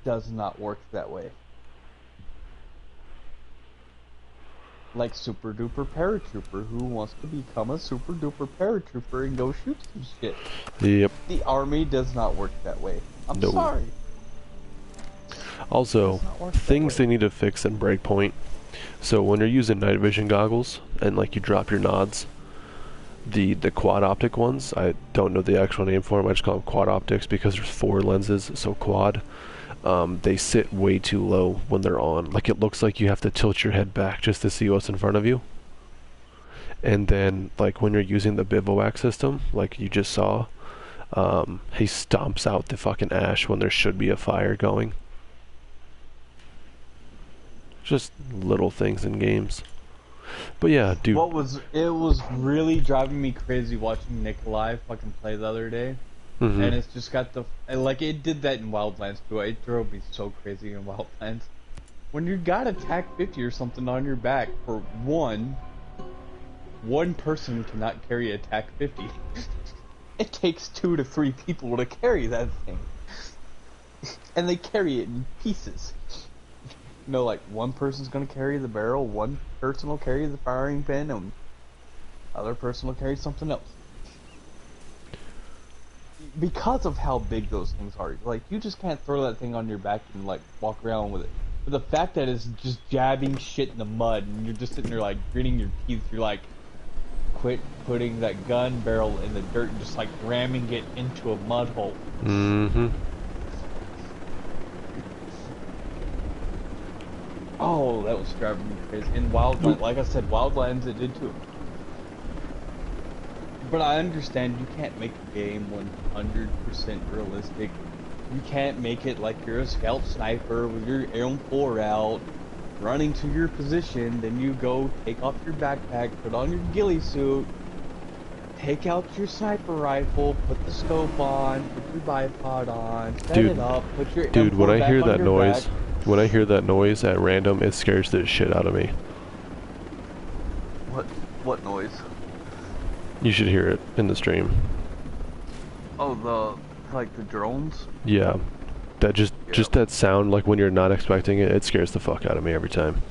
Does not work that way. Like Super Duper Paratrooper, who wants to become a Super Duper Paratrooper and go shoot some shit. Yep. The army does not work that way. I'm No. sorry. Also, Does not work that things way. they need to fix in Breakpoint. So when you're using night vision goggles and like you drop your nods, the quad optic ones, I don't know the actual name for them. I just call them quad optics because there's 4 lenses, so quad. They sit way too low when they're on. Like it looks like you have to tilt your head back just to see what's in front of you. And then like when you're using the bivouac system, like you just saw, he stomps out the fucking ash when there should be a fire going. Just little things in games. But yeah, dude. It was really driving me crazy watching Nikolai fucking play the other day. Mhm. And it's just got it did that in Wildlands too. It drove me so crazy in Wildlands. When you got a TAC 50 or something on your back, for one person cannot carry a TAC 50. It takes 2 to 3 people to carry that thing. And they carry it in pieces. Like one person's gonna carry the barrel, one person will carry the firing pin, and other person will carry something else. Because of how big those things are, like you just can't throw that thing on your back and like walk around with it. But the fact that it's just jabbing shit in the mud and you're just sitting there like gritting your teeth, you're like, quit putting that gun barrel in the dirt and just like ramming it into a mud hole. Mm-hmm. Oh, that was driving me crazy. In Wildlands, like I said, Wildlands it did too. But I understand you can't make a game 100% realistic. You can't make it like you're a scout sniper with your M4 out, running to your position, then you go take off your backpack, put on your ghillie suit, take out your sniper rifle, put the scope on, put your bipod on, set Dude, it up, put your Dude, M4 when I back hear on that your noise, back. when I hear that noise at random, it scares the shit out of me. What noise? You should hear it in the stream. Oh, the drones? Yeah. That just that sound, like when you're not expecting it, it scares the fuck out of me every time.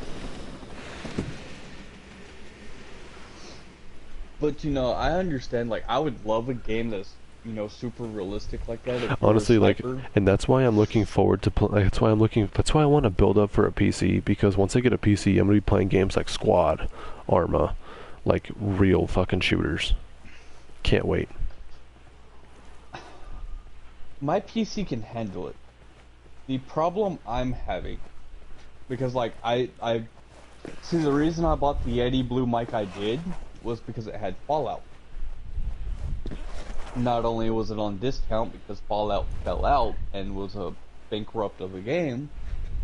But I understand. Like, I would love a game that's super realistic like that. If you're a Honestly, like, sniper. and that's why I'm looking forward to that's why I want to build up for a PC, because once I get a PC, I'm gonna be playing games like Squad, Arma, like real fucking shooters. Can't wait. my PC can handle it. The problem I'm having, because like I see the reason I bought the Yeti Blue mic I did was because it had Fallout. Not only was it on discount because Fallout fell out and was a bankrupt of a game,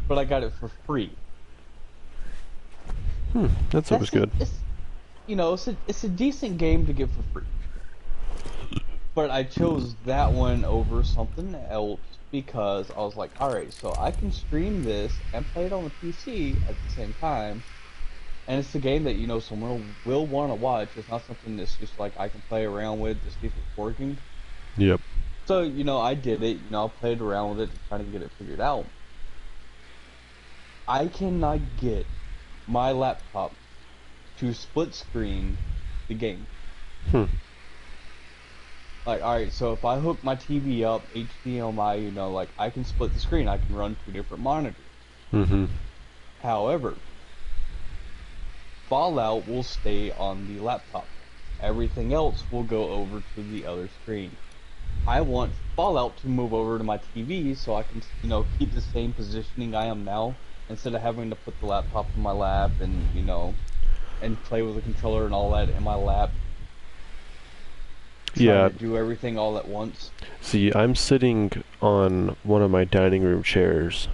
but I got it for free. That's always good. It's a decent game to get for free. But I chose that one over something else because I was like, alright, so I can stream this and play it on the PC at the same time. And it's a game that, someone will want to watch. It's not something that's just like I can play around with to see if it's working. Yep. So, I did it. I played around with it to try to get it figured out. I cannot get my laptop to split screen the game. Like, alright, so if I hook my TV up, HDMI, I can split the screen. I can run 2 different monitors. However, Fallout will stay on the laptop. Everything else will go over to the other screen. I want Fallout to move over to my TV so I can, keep the same positioning I am now instead of having to put the laptop in my lap and, and play with the controller and all that in my lap. Yeah. To do everything all at once. See, I'm sitting on one of my dining room chairs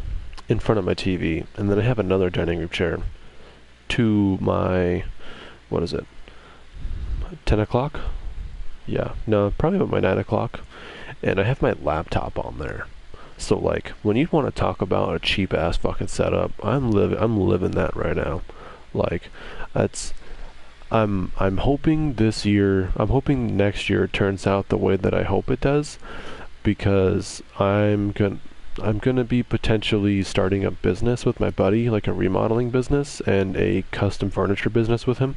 in front of my TV, and then I have another dining room chair to my, 10 o'clock? Yeah, no, probably about my 9 o'clock. And I have my laptop on there. So, like, when you want to talk about a cheap-ass fucking setup, I'm living that right now. Like, I'm hoping I'm hoping next year turns out the way that I hope it does, because I'm gonna be potentially starting a business with my buddy, like a remodeling business and a custom furniture business with him.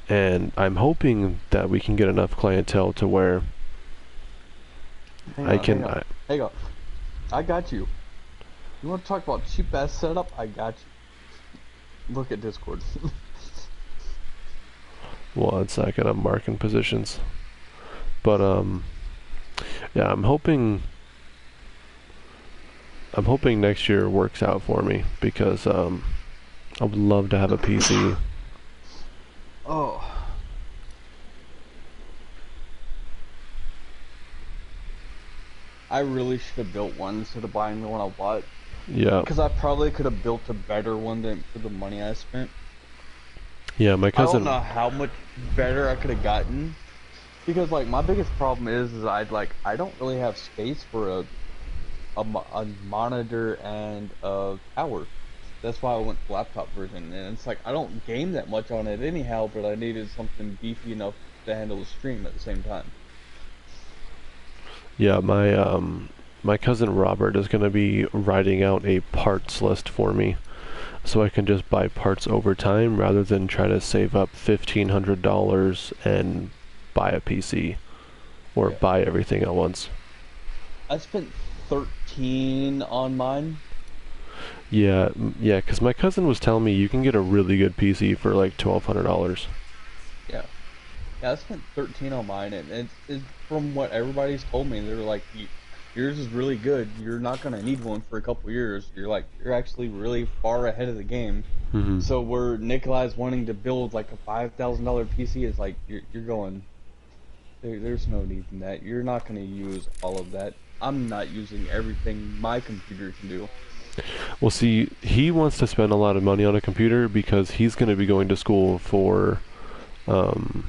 And I'm hoping that we can get enough clientele to where Hang on. I got you. You want to talk about cheap ass setup? I got you. Look at Discord. 1 second, I'm marking positions. But yeah, I'm hoping next year works out for me, because I would love to have a PC. Oh. I really should have built one instead of buying the one I bought. Yeah. Because I probably could have built a better one than for the money I spent. Yeah, my cousin. I don't know how much better I could have gotten. Because like my biggest problem is I don't really have space for a monitor and a tower. That's why I went the laptop version, and it's like I don't game that much on it anyhow, but I needed something beefy enough to handle the stream at the same time. Yeah, my cousin Robert is going to be writing out a parts list for me, so I can just buy parts over time rather than try to save up $1,500 and buy a PC or buy everything at once. I spent $13 on mine. Yeah, because my cousin was telling me you can get a really good PC for like $1,200. Yeah, I spent $13 on mine, and it's from what everybody's told me. They're like, yours is really good. You're not gonna need one for a couple years. You're actually really far ahead of the game. Mm-hmm. So where Nikolai's wanting to build like a $5,000 PC is like you're going. There's no need in that. You're not gonna use all of that. I'm not using everything my computer can do. Well, see, he wants to spend a lot of money on a computer because he's going to be going to school for, I'm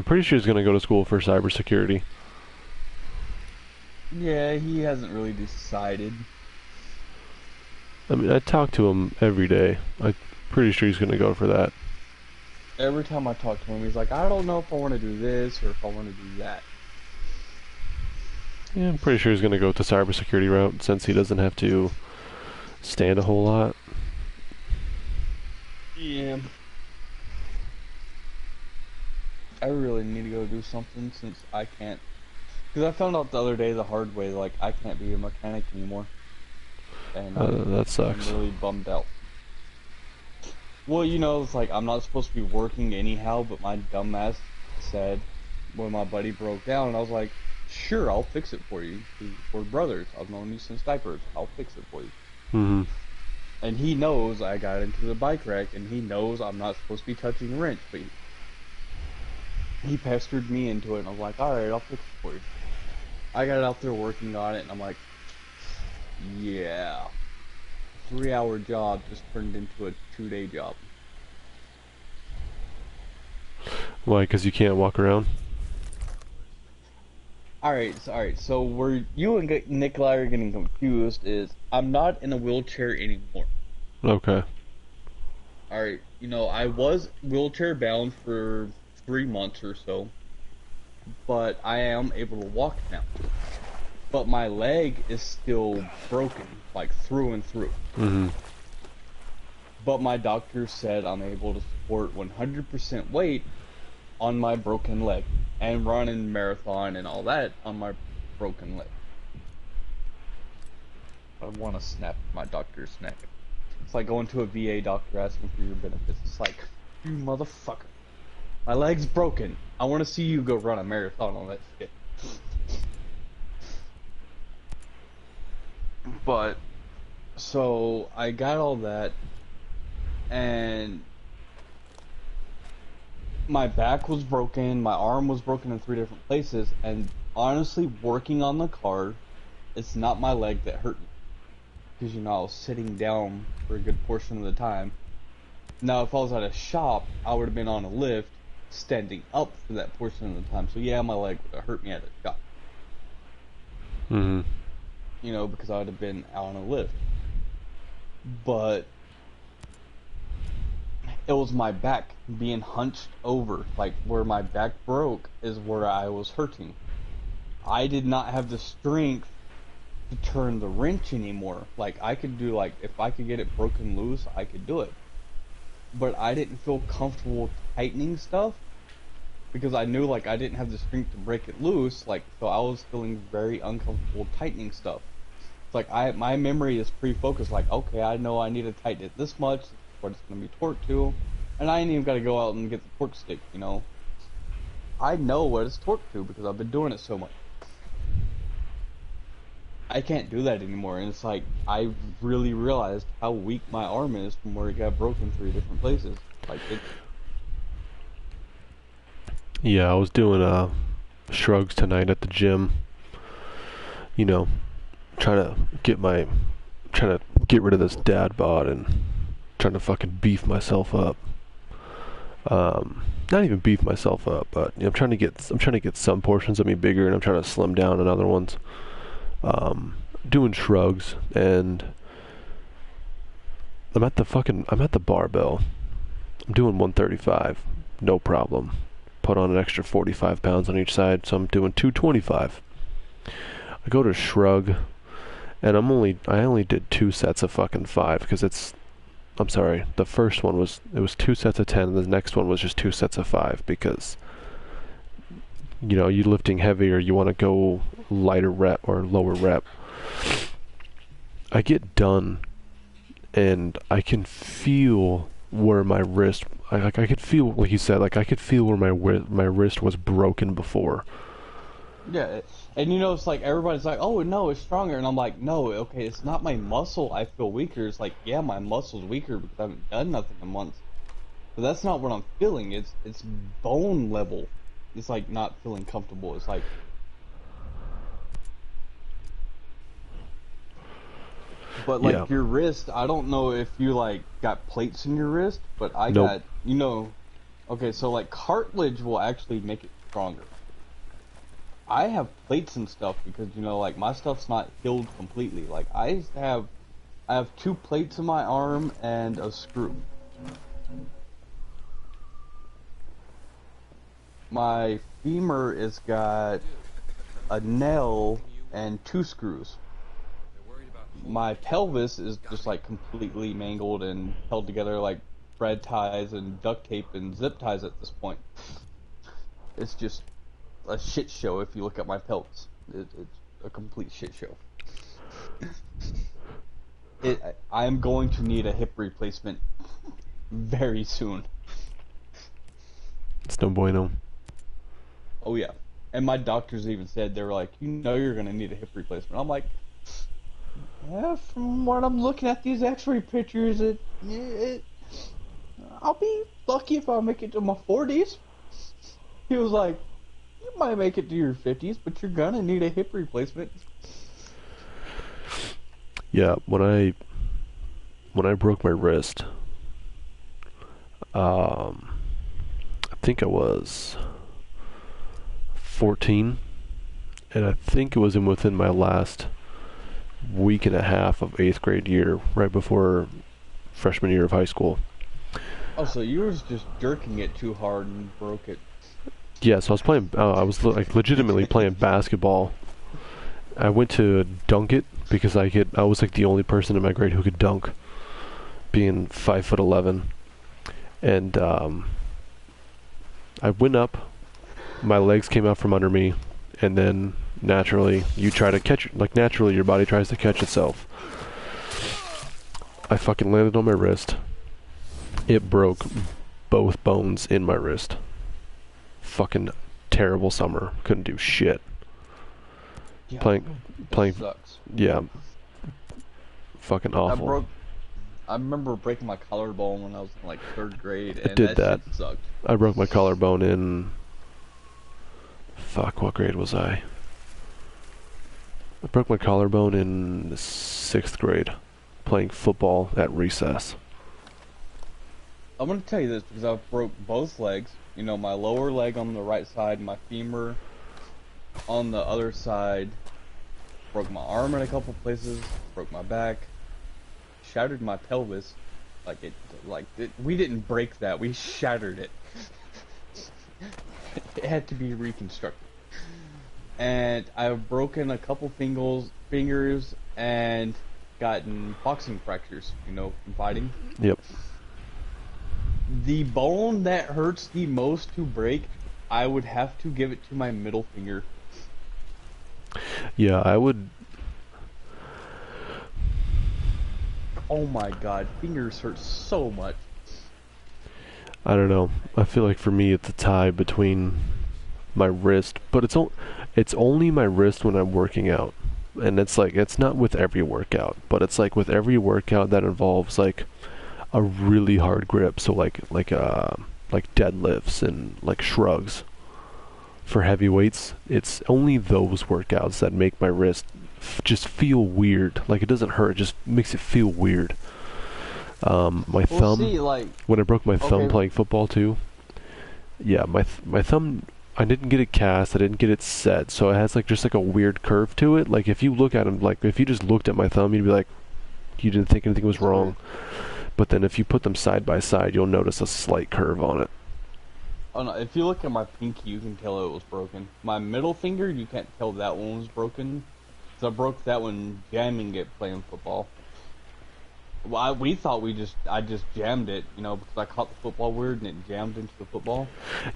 pretty sure he's going to go to school for cybersecurity. Yeah, he hasn't really decided. I mean, I talk to him every day. I'm pretty sure he's going to go for that. Every time I talk to him, he's like, I don't know if I want to do this or if I want to do that. Yeah, I'm pretty sure he's going to go with the cybersecurity route since he doesn't have to stand a whole lot. Yeah. I really need to go do something since I can't. Because I found out the other day the hard way, like, I can't be a mechanic anymore. And that sucks. I'm really bummed out. Well, it's like, I'm not supposed to be working anyhow, but my dumbass said when my buddy broke down, and I was like, sure, I'll fix it for you. We're brothers. I've known you since diapers. I'll fix it for you. Mm-hmm. And he knows I got into the bike rack, and he knows I'm not supposed to be touching the wrench, but he pestered me into it, and I was like, alright, I'll fix it for you. I got out there working on it, and I'm like, yeah. 3-hour job just turned into a 2-day job. Why? Because you can't walk around? Alright, so where you and Nikolai are getting confused is, I'm not in a wheelchair anymore. Okay. Alright, you know, I was wheelchair bound for 3 months or so, but I am able to walk now. But my leg is still broken, like through and through. Mm-hmm. But my doctor said I'm able to support 100% weight on my broken leg, and run in marathon and all that on my broken leg. I want to snap my doctor's neck. It's like going to a VA doctor asking for your benefits. It's like, you motherfucker. My leg's broken. I want to see you go run a marathon on that shit. But, so, I got all that, and my back was broken, my arm was broken in 3 different places, and honestly, working on the car, it's not my leg that hurt me. Because, you know, I was sitting down for a good portion of the time. Now, if I was at a shop, I would have been on a lift, standing up for that portion of the time. So, yeah, my leg would have hurt me at a shop. Mm-hmm. You know, because I would have been out on a lift. But it was my back being hunched over. Like, where my back broke is where I was hurting. I did not have the strength to turn the wrench anymore. Like, I could do, like, if I could get it broken loose, I could do it. But I didn't feel comfortable tightening stuff, because I knew, like, I didn't have the strength to break it loose, like, so I was feeling very uncomfortable tightening stuff. It's like, my memory is pre-focused, like, okay, I know I need to tighten it this much, this is what it's going to be torqued to, and I ain't even got to go out and get the torque stick, you know? I know what it's torqued to, because I've been doing it so much. I can't do that anymore, and it's like, I really realized how weak my arm is from where it got broken 3 different places. Like, it... Yeah, I was doing shrugs tonight at the gym. You know, trying to get rid of this dad bod and trying to fucking beef myself up. Not even beef myself up, but you know, I'm trying to get some portions of me bigger, and I'm trying to slim down on other ones. Doing shrugs, and I'm at the barbell. I'm doing 135, no problem. Put on an extra 45 pounds on each side, so I'm doing 225. I go to shrug, and I only did 2 sets of fucking 5, because I'm sorry, the first one was 2 sets of 10, and the next one was just 2 sets of 5, because, you know, you lifting heavier, you want to go lighter rep or lower rep. I get done, and I can feel where my wrist, I could feel, like you said, like I could feel where my wrist was broken before. Yeah, and you know, it's like, everybody's like, oh no, it's stronger, and I'm like, no, okay, it's not my muscle I feel weaker. It's like, yeah, my muscle's weaker because I haven't done nothing in months. But that's not what I'm feeling. It's bone level. It's like not feeling comfortable. It's like, but like, yeah, your wrist, I don't know if you like got plates in your wrist, but I got, you know, okay, so like cartilage will actually make it stronger. I have plates and stuff because, you know, like my stuff's not healed completely. Like I have 2 plates in my arm and a screw. My femur is got a nail and 2 screws. My pelvis is just like completely mangled and held together like thread ties and duct tape and zip ties at this point. It's just a shit show if you look at my pelvis. It's a complete shit show. I'm going to need a hip replacement very soon. It's no bueno. Oh yeah. And my doctors even said, they were like, you know you're going to need a hip replacement. I'm like, yeah, from what I'm looking at these x-ray pictures, I'll be lucky if I make it to my 40s. He was like, you might make it to your 50s, but you're going to need a hip replacement. Yeah, when I broke my wrist, I think I was 14, and I think it was within my last week and a half of 8th grade year, right before freshman year of high school. Oh, so you were just jerking it too hard and broke it. Yeah, so I was playing, I was like legitimately playing basketball. I went to dunk it because I was like the only person in my grade who could dunk, being 5'11", and I went up, my legs came out from under me, and then naturally you try to catch, like naturally your body tries to catch itself. I fucking landed on my wrist. It broke both bones in my wrist. Fucking terrible summer. Couldn't do shit. Yeah, Playing, sucks. yeah. Fucking awful. I remember breaking my collarbone when I was in like 3rd grade, and did that. Shit sucked. I broke my collarbone in... Fuck, what grade was I? I broke my collarbone in 6th grade, playing football at recess. I'm gonna tell you this because I broke both legs. You know, my lower leg on the right side, my femur on the other side. Broke my arm in a couple places. Broke my back. Shattered my pelvis. We didn't break that. We shattered it. It had to be reconstructed. And I've broken a couple fingers and gotten boxing fractures. You know, from fighting. Yep. The bone that hurts the most to break, I would have to give it to my middle finger. Yeah, I would... Oh my god, fingers hurt so much. I don't know. I feel like for me it's a tie between my wrist, but it's only my wrist when I'm working out. And it's like, it's not with every workout, but it's like with every workout that involves like a really hard grip, so like deadlifts and like shrugs for heavy weights. It's only those workouts that make my wrist just feel weird. Like it doesn't hurt, it just makes it feel weird. My thumb, see, like, when I broke my thumb okay. playing football too, yeah, my thumb, I didn't get it cast, I didn't get it set, so it has like just like a weird curve to it. Like if you look at them, like if you just looked at my thumb, you'd be like, you didn't think anything was wrong. But then if you put them side by side, you'll notice a slight curve on it. Oh no, if you look at my pinky, you can tell it was broken. My middle finger, you can't tell that one was broken. Because I broke that one jamming it playing football. Well, we thought I just jammed it, you know, because I caught the football weird and it jammed into the football.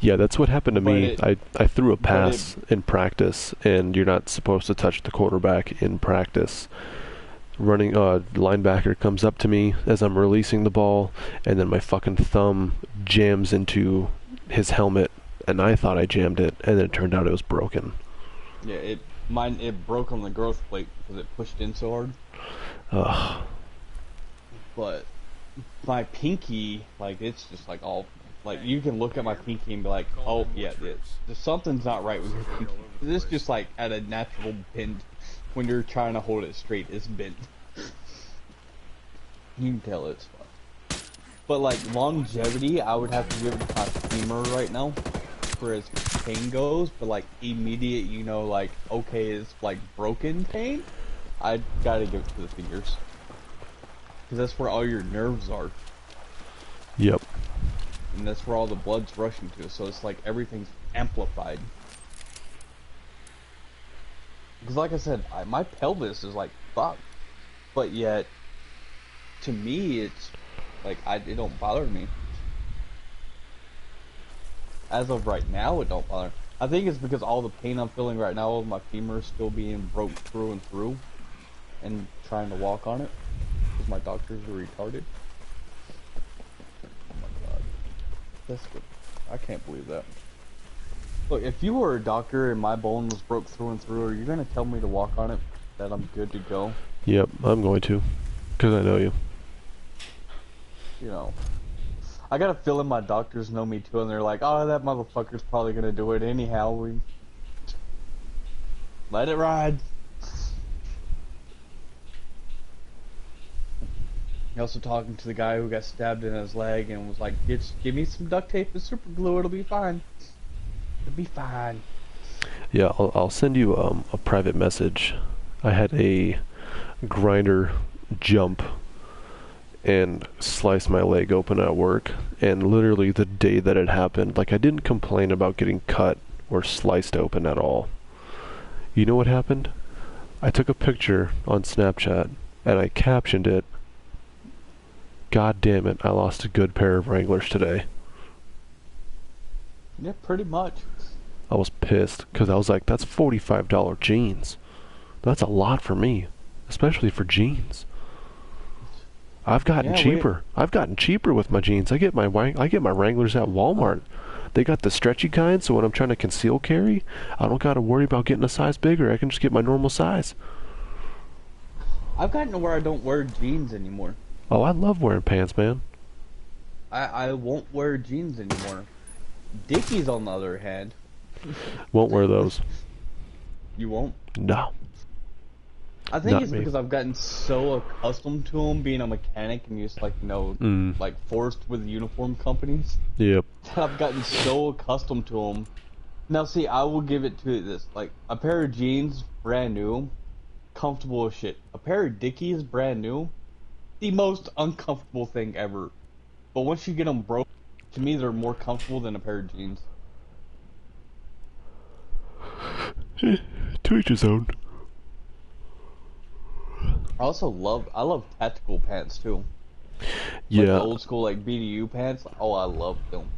Yeah, that's what happened to me. I threw a pass in practice, and you're not supposed to touch the quarterback in practice. Running linebacker comes up to me as I'm releasing the ball, and then my fucking thumb jams into his helmet, and I thought I jammed it, and then it turned out it was broken. Yeah, it broke on the growth plate because it pushed in so hard. Ugh. But my pinky, like, it's just like all, like, you can look at my pinky and be like, oh yeah, something's not right with your pinky. This just like at a natural bend. When you're trying to hold it straight, it's bent. You can tell it's fucked. But like longevity, I would have to give it to my femur right now, for as pain goes. But like immediate, you know, like okay, it's like broken pain. I gotta give it to the fingers, because that's where all your nerves are. Yep. And that's where all the blood's rushing to. So it's like everything's amplified. Because like I said, my pelvis is like fucked, but yet to me it's like it don't bother me. As of right now, it don't bother. I think it's because all the pain I'm feeling right now with my femur still being broke through and through, and trying to walk on it because my doctors are retarded. Oh my god, that's good. I can't believe that. Look, if you were a doctor and my bone was broke through and through, are you gonna tell me to walk on it? That I'm good to go? Yep, I'm going to. Because I know you. You know. I got a feeling my doctors know me too, and they're like, oh, that motherfucker's probably gonna do it anyhow. We let it ride. Also talking to the guy who got stabbed in his leg and was like, give me some duct tape and super glue, it'll be fine. It'll be fine. Yeah, I'll send you a private message. I had a grinder jump and slice my leg open at work, and literally the day that it happened, like, I didn't complain about getting cut or sliced open at all. You know what happened? I took a picture on Snapchat and I captioned it, "God damn it, I lost a good pair of Wranglers today." Yeah, pretty much. I was pissed because I was like, that's $45 jeans. That's a lot for me, especially for jeans. I've gotten cheaper. I've gotten cheaper with my jeans. I get my Wranglers at Walmart. They got the stretchy kind, so when I'm trying to conceal carry, I don't got to worry about getting a size bigger. I can just get my normal size. I've gotten to where I don't wear jeans anymore. Oh, I love wearing pants, man. I won't wear jeans anymore. Dickies, on the other hand. Won't wear those. You won't? No. I think Not it's me. because I've gotten so accustomed to them being a mechanic and just like, like forced with uniform companies. Yep. That I've gotten so accustomed to them. Now see, I will give it to this. Like, a pair of jeans, brand new, comfortable as shit. A pair of Dickies, brand new, the most uncomfortable thing ever. But once you get them broke, to me they're more comfortable than a pair of jeans. To each his own. I love tactical pants too. Yeah. Like the old school like BDU pants. Oh, I love them.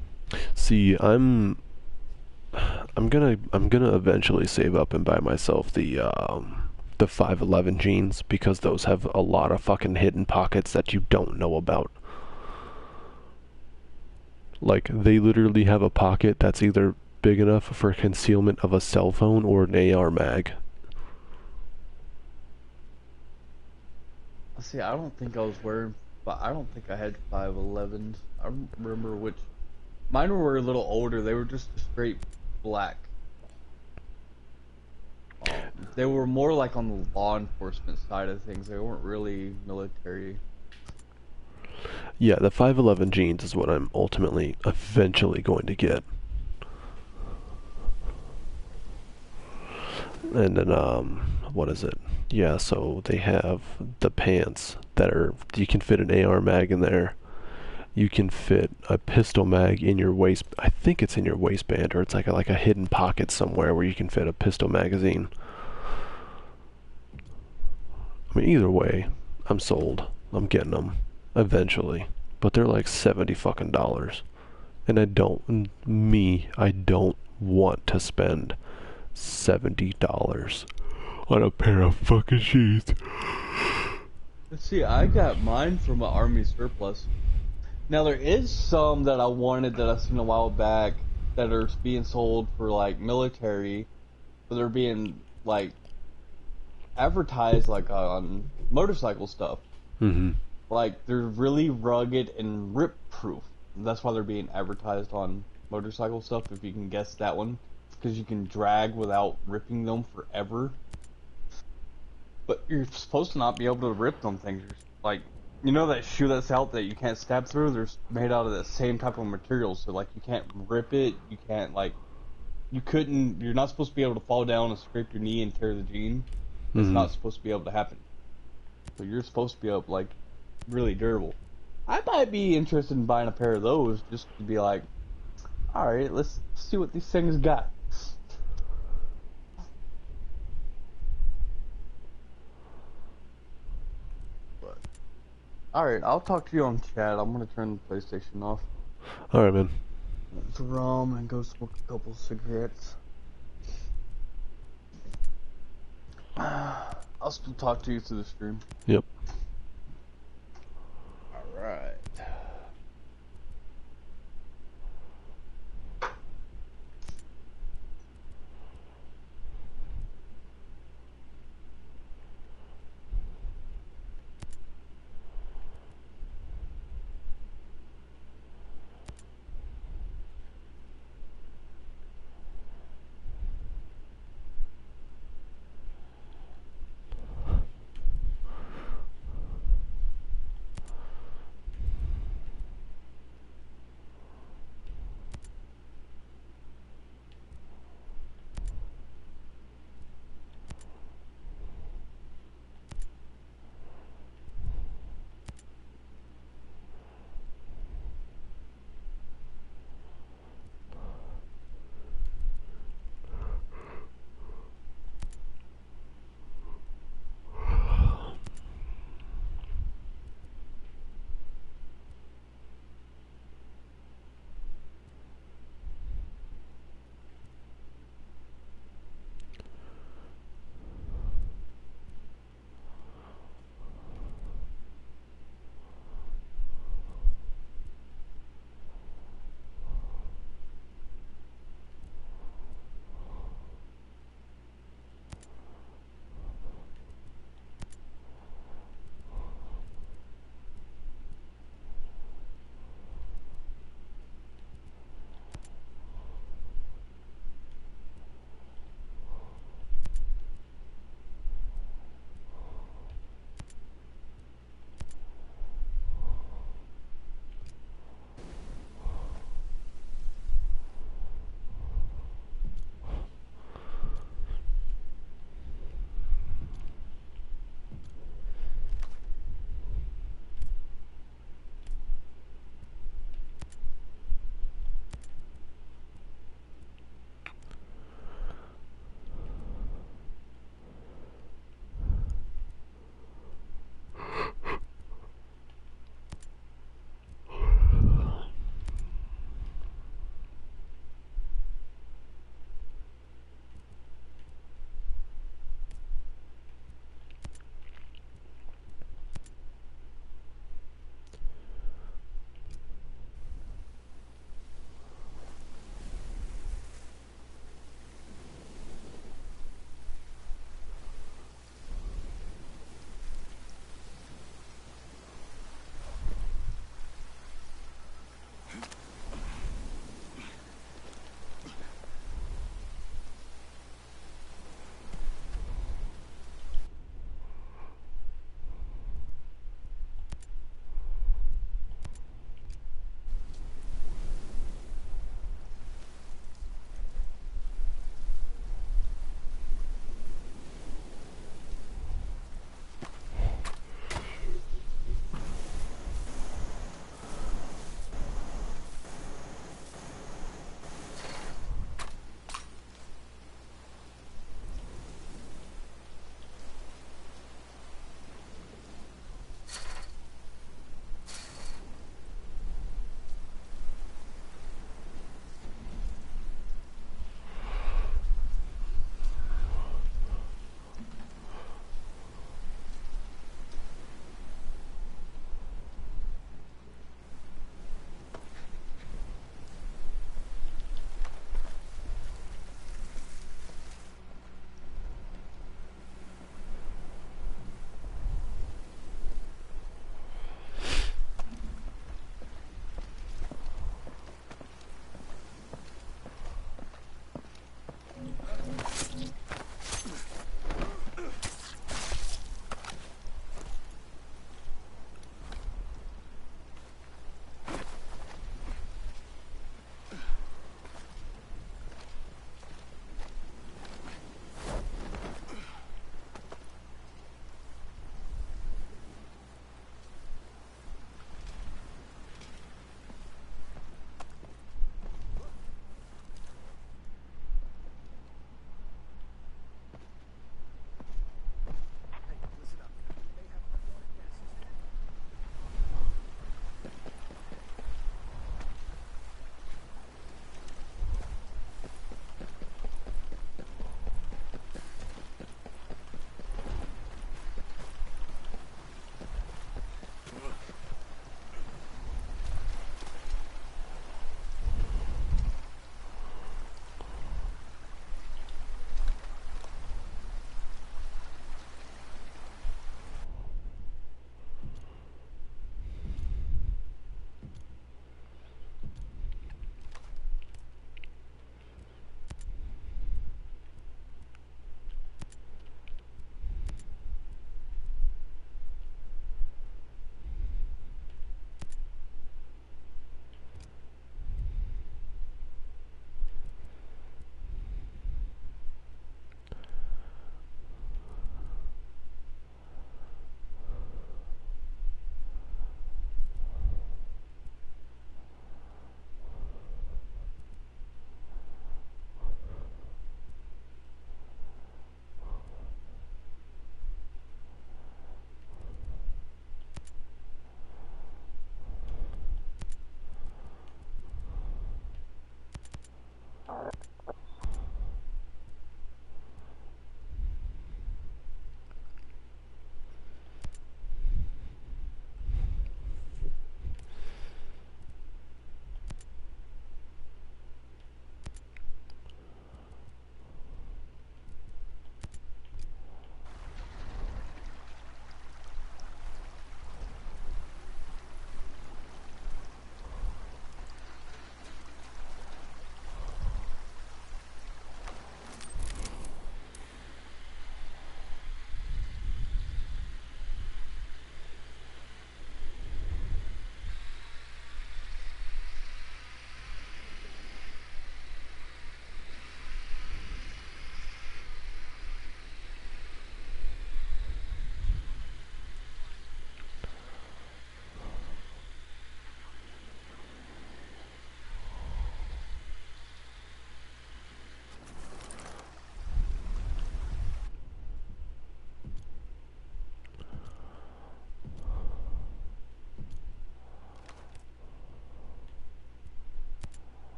See, I'm gonna eventually save up and buy myself the 511 jeans, because those have a lot of fucking hidden pockets that you don't know about. Like, they literally have a pocket that's either big enough for concealment of a cell phone or an AR mag. See, I don't think I was wearing, but I don't think I had 511s. I don't remember which. Mine were a little older. They were just straight black. They were more like on the law enforcement side of things. They weren't really military. Yeah, the 511 jeans is what I'm ultimately, eventually going to get. And then, what is it? Yeah, so they have the pants that are, you can fit an AR mag in there. You can fit a pistol mag in your waist. I think it's in your waistband, or it's like a hidden pocket somewhere where you can fit a pistol magazine. I mean, either way, I'm sold. I'm getting them eventually, but they're like $70 fucking dollars, and I don't want to spend $70 on a pair of fucking sheets. See, I got mine from an army surplus. Now there is some that I wanted that I seen a while back that are being sold for like military, but they're being like advertised like on motorcycle stuff. Mm-hmm. Like, they're really rugged and rip proof. That's why they're being advertised on motorcycle stuff, if you can guess that one. Because you can drag without ripping them forever. But you're supposed to not be able to rip them things. Like, you know that shoe that's out that you can't stab through? They're made out of the same type of material, so like you can't rip it, you can't like, you're not supposed to be able to fall down and scrape your knee and tear the jean. It's not supposed to be able to happen. So you're supposed to be able, like, really durable. I might be interested in buying a pair of those just to be like, alright, let's see what these things got. But alright, I'll talk to you on chat. I'm gonna turn the PlayStation off. Alright, man. Let's rum and go smoke a couple cigarettes. I'll still talk to you through the stream. Yep. Alright.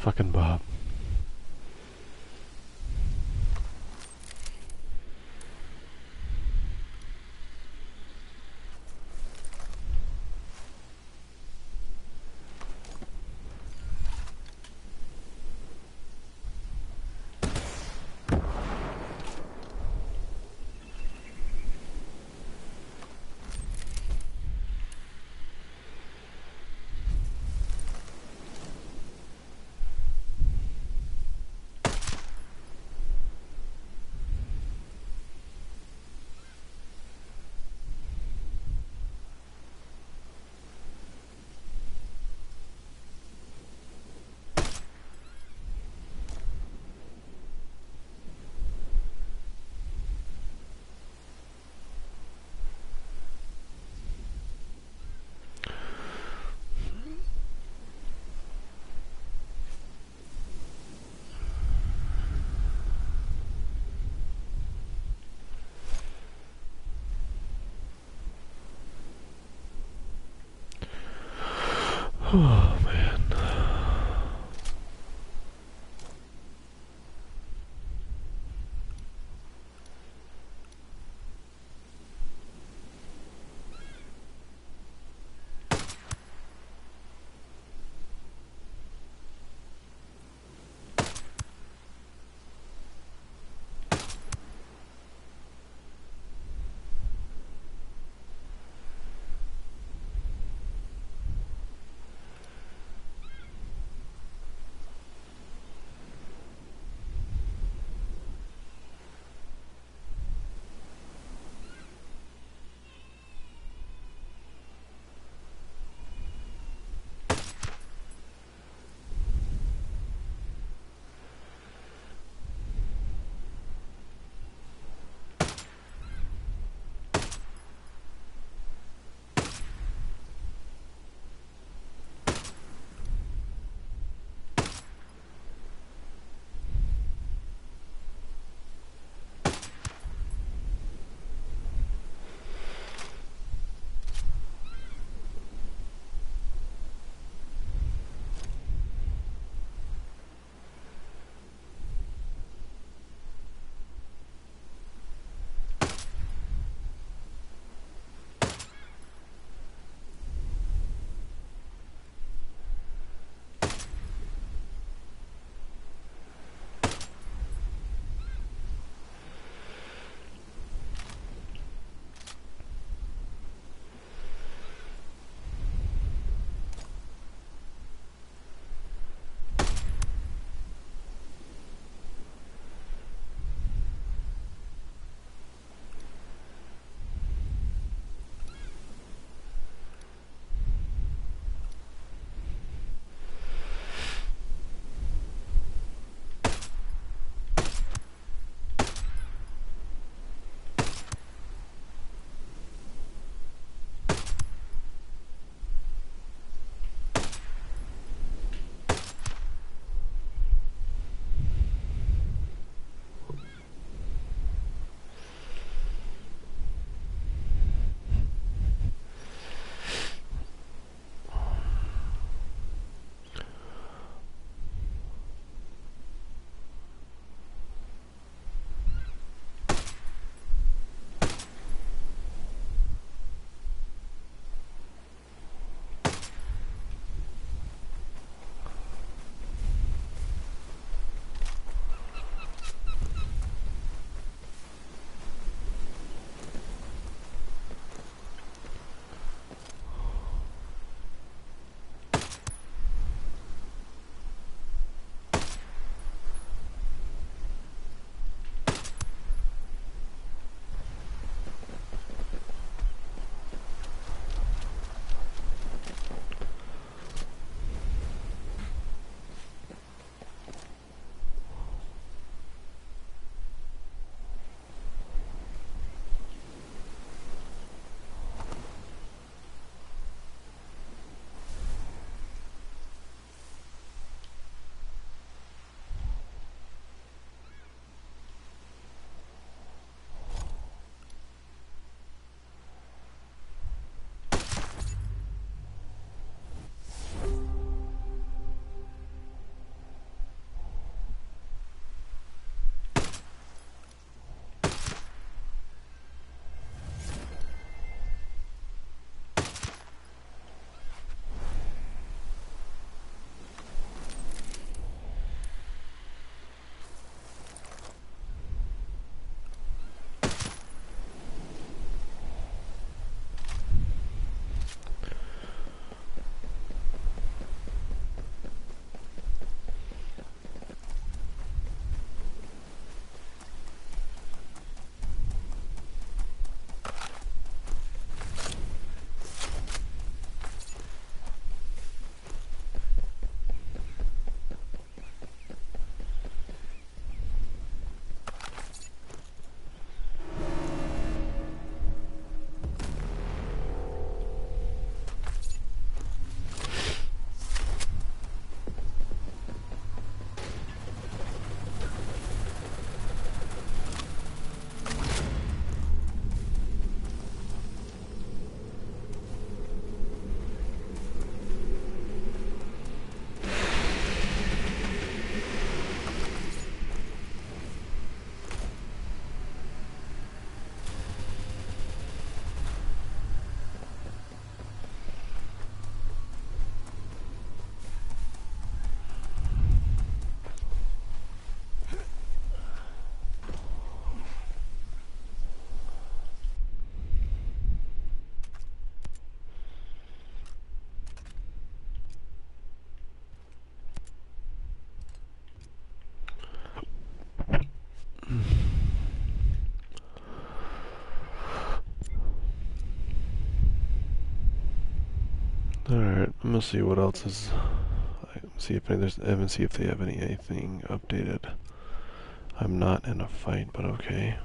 Fucking Bob. Oh man. Alright, I'm gonna see what else is. See if there's. Even see if they have anything updated. I'm not in a fight, but okay.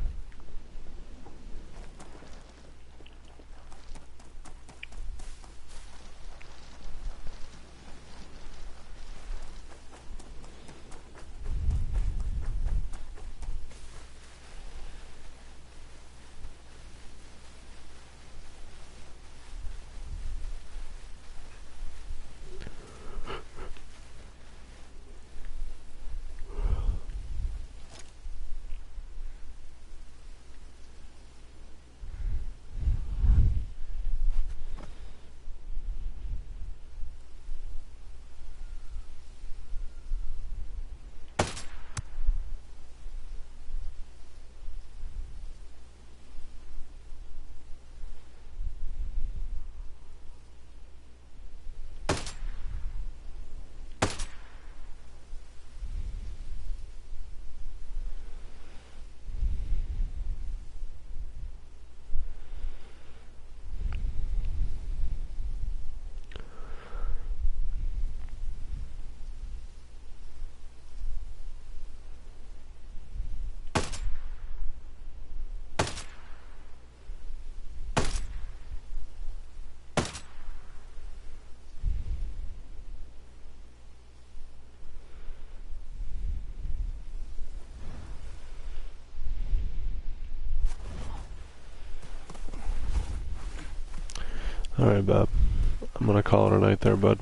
Alright, Bob. I'm gonna call it a night there, bud.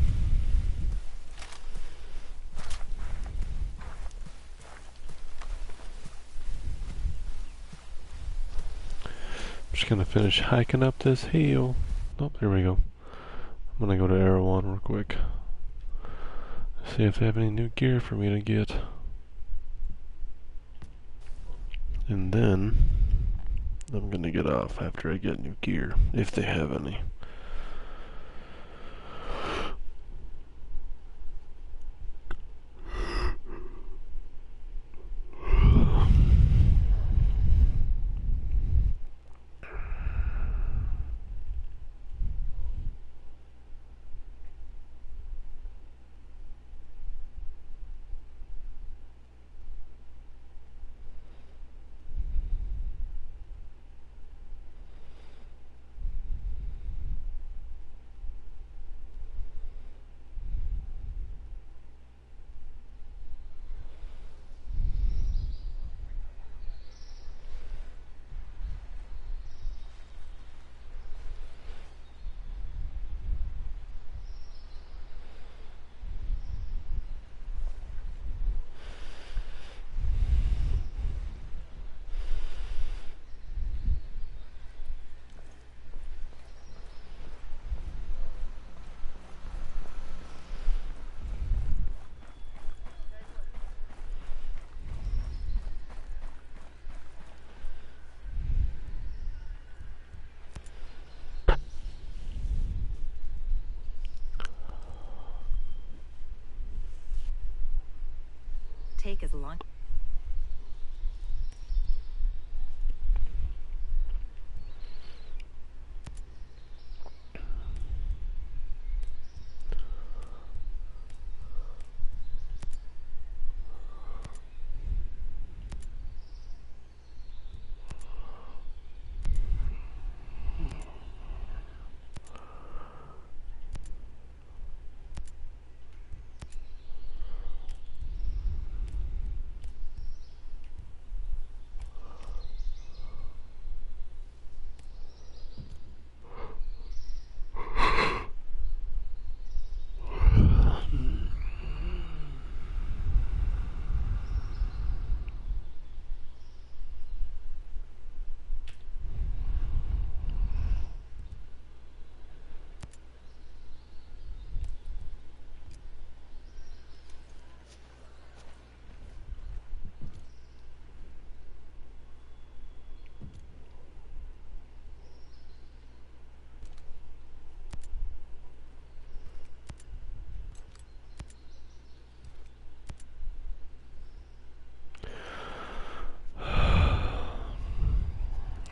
Just gonna finish hiking up this hill. Oh, there we go. I'm gonna go to Erewhon real quick. See if they have any new gear for me to get. And then I'm gonna get off after I get new gear, if they have any. Take as long.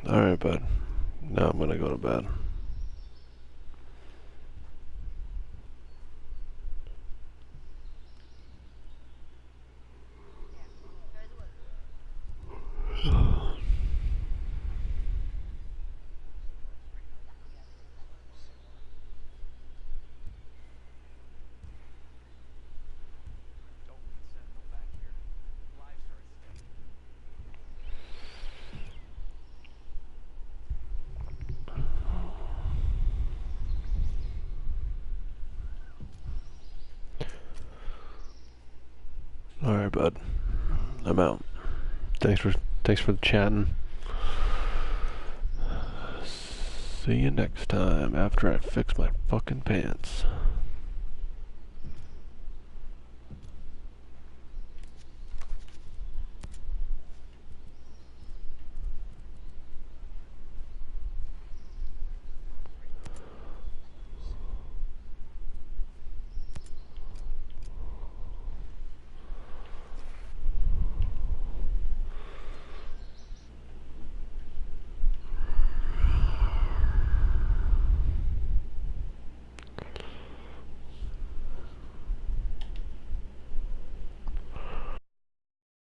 Alright, bud. Now I'm gonna go to bed. bud. I'm out. Thanks for chatting. See you next time after I fix my fucking pants.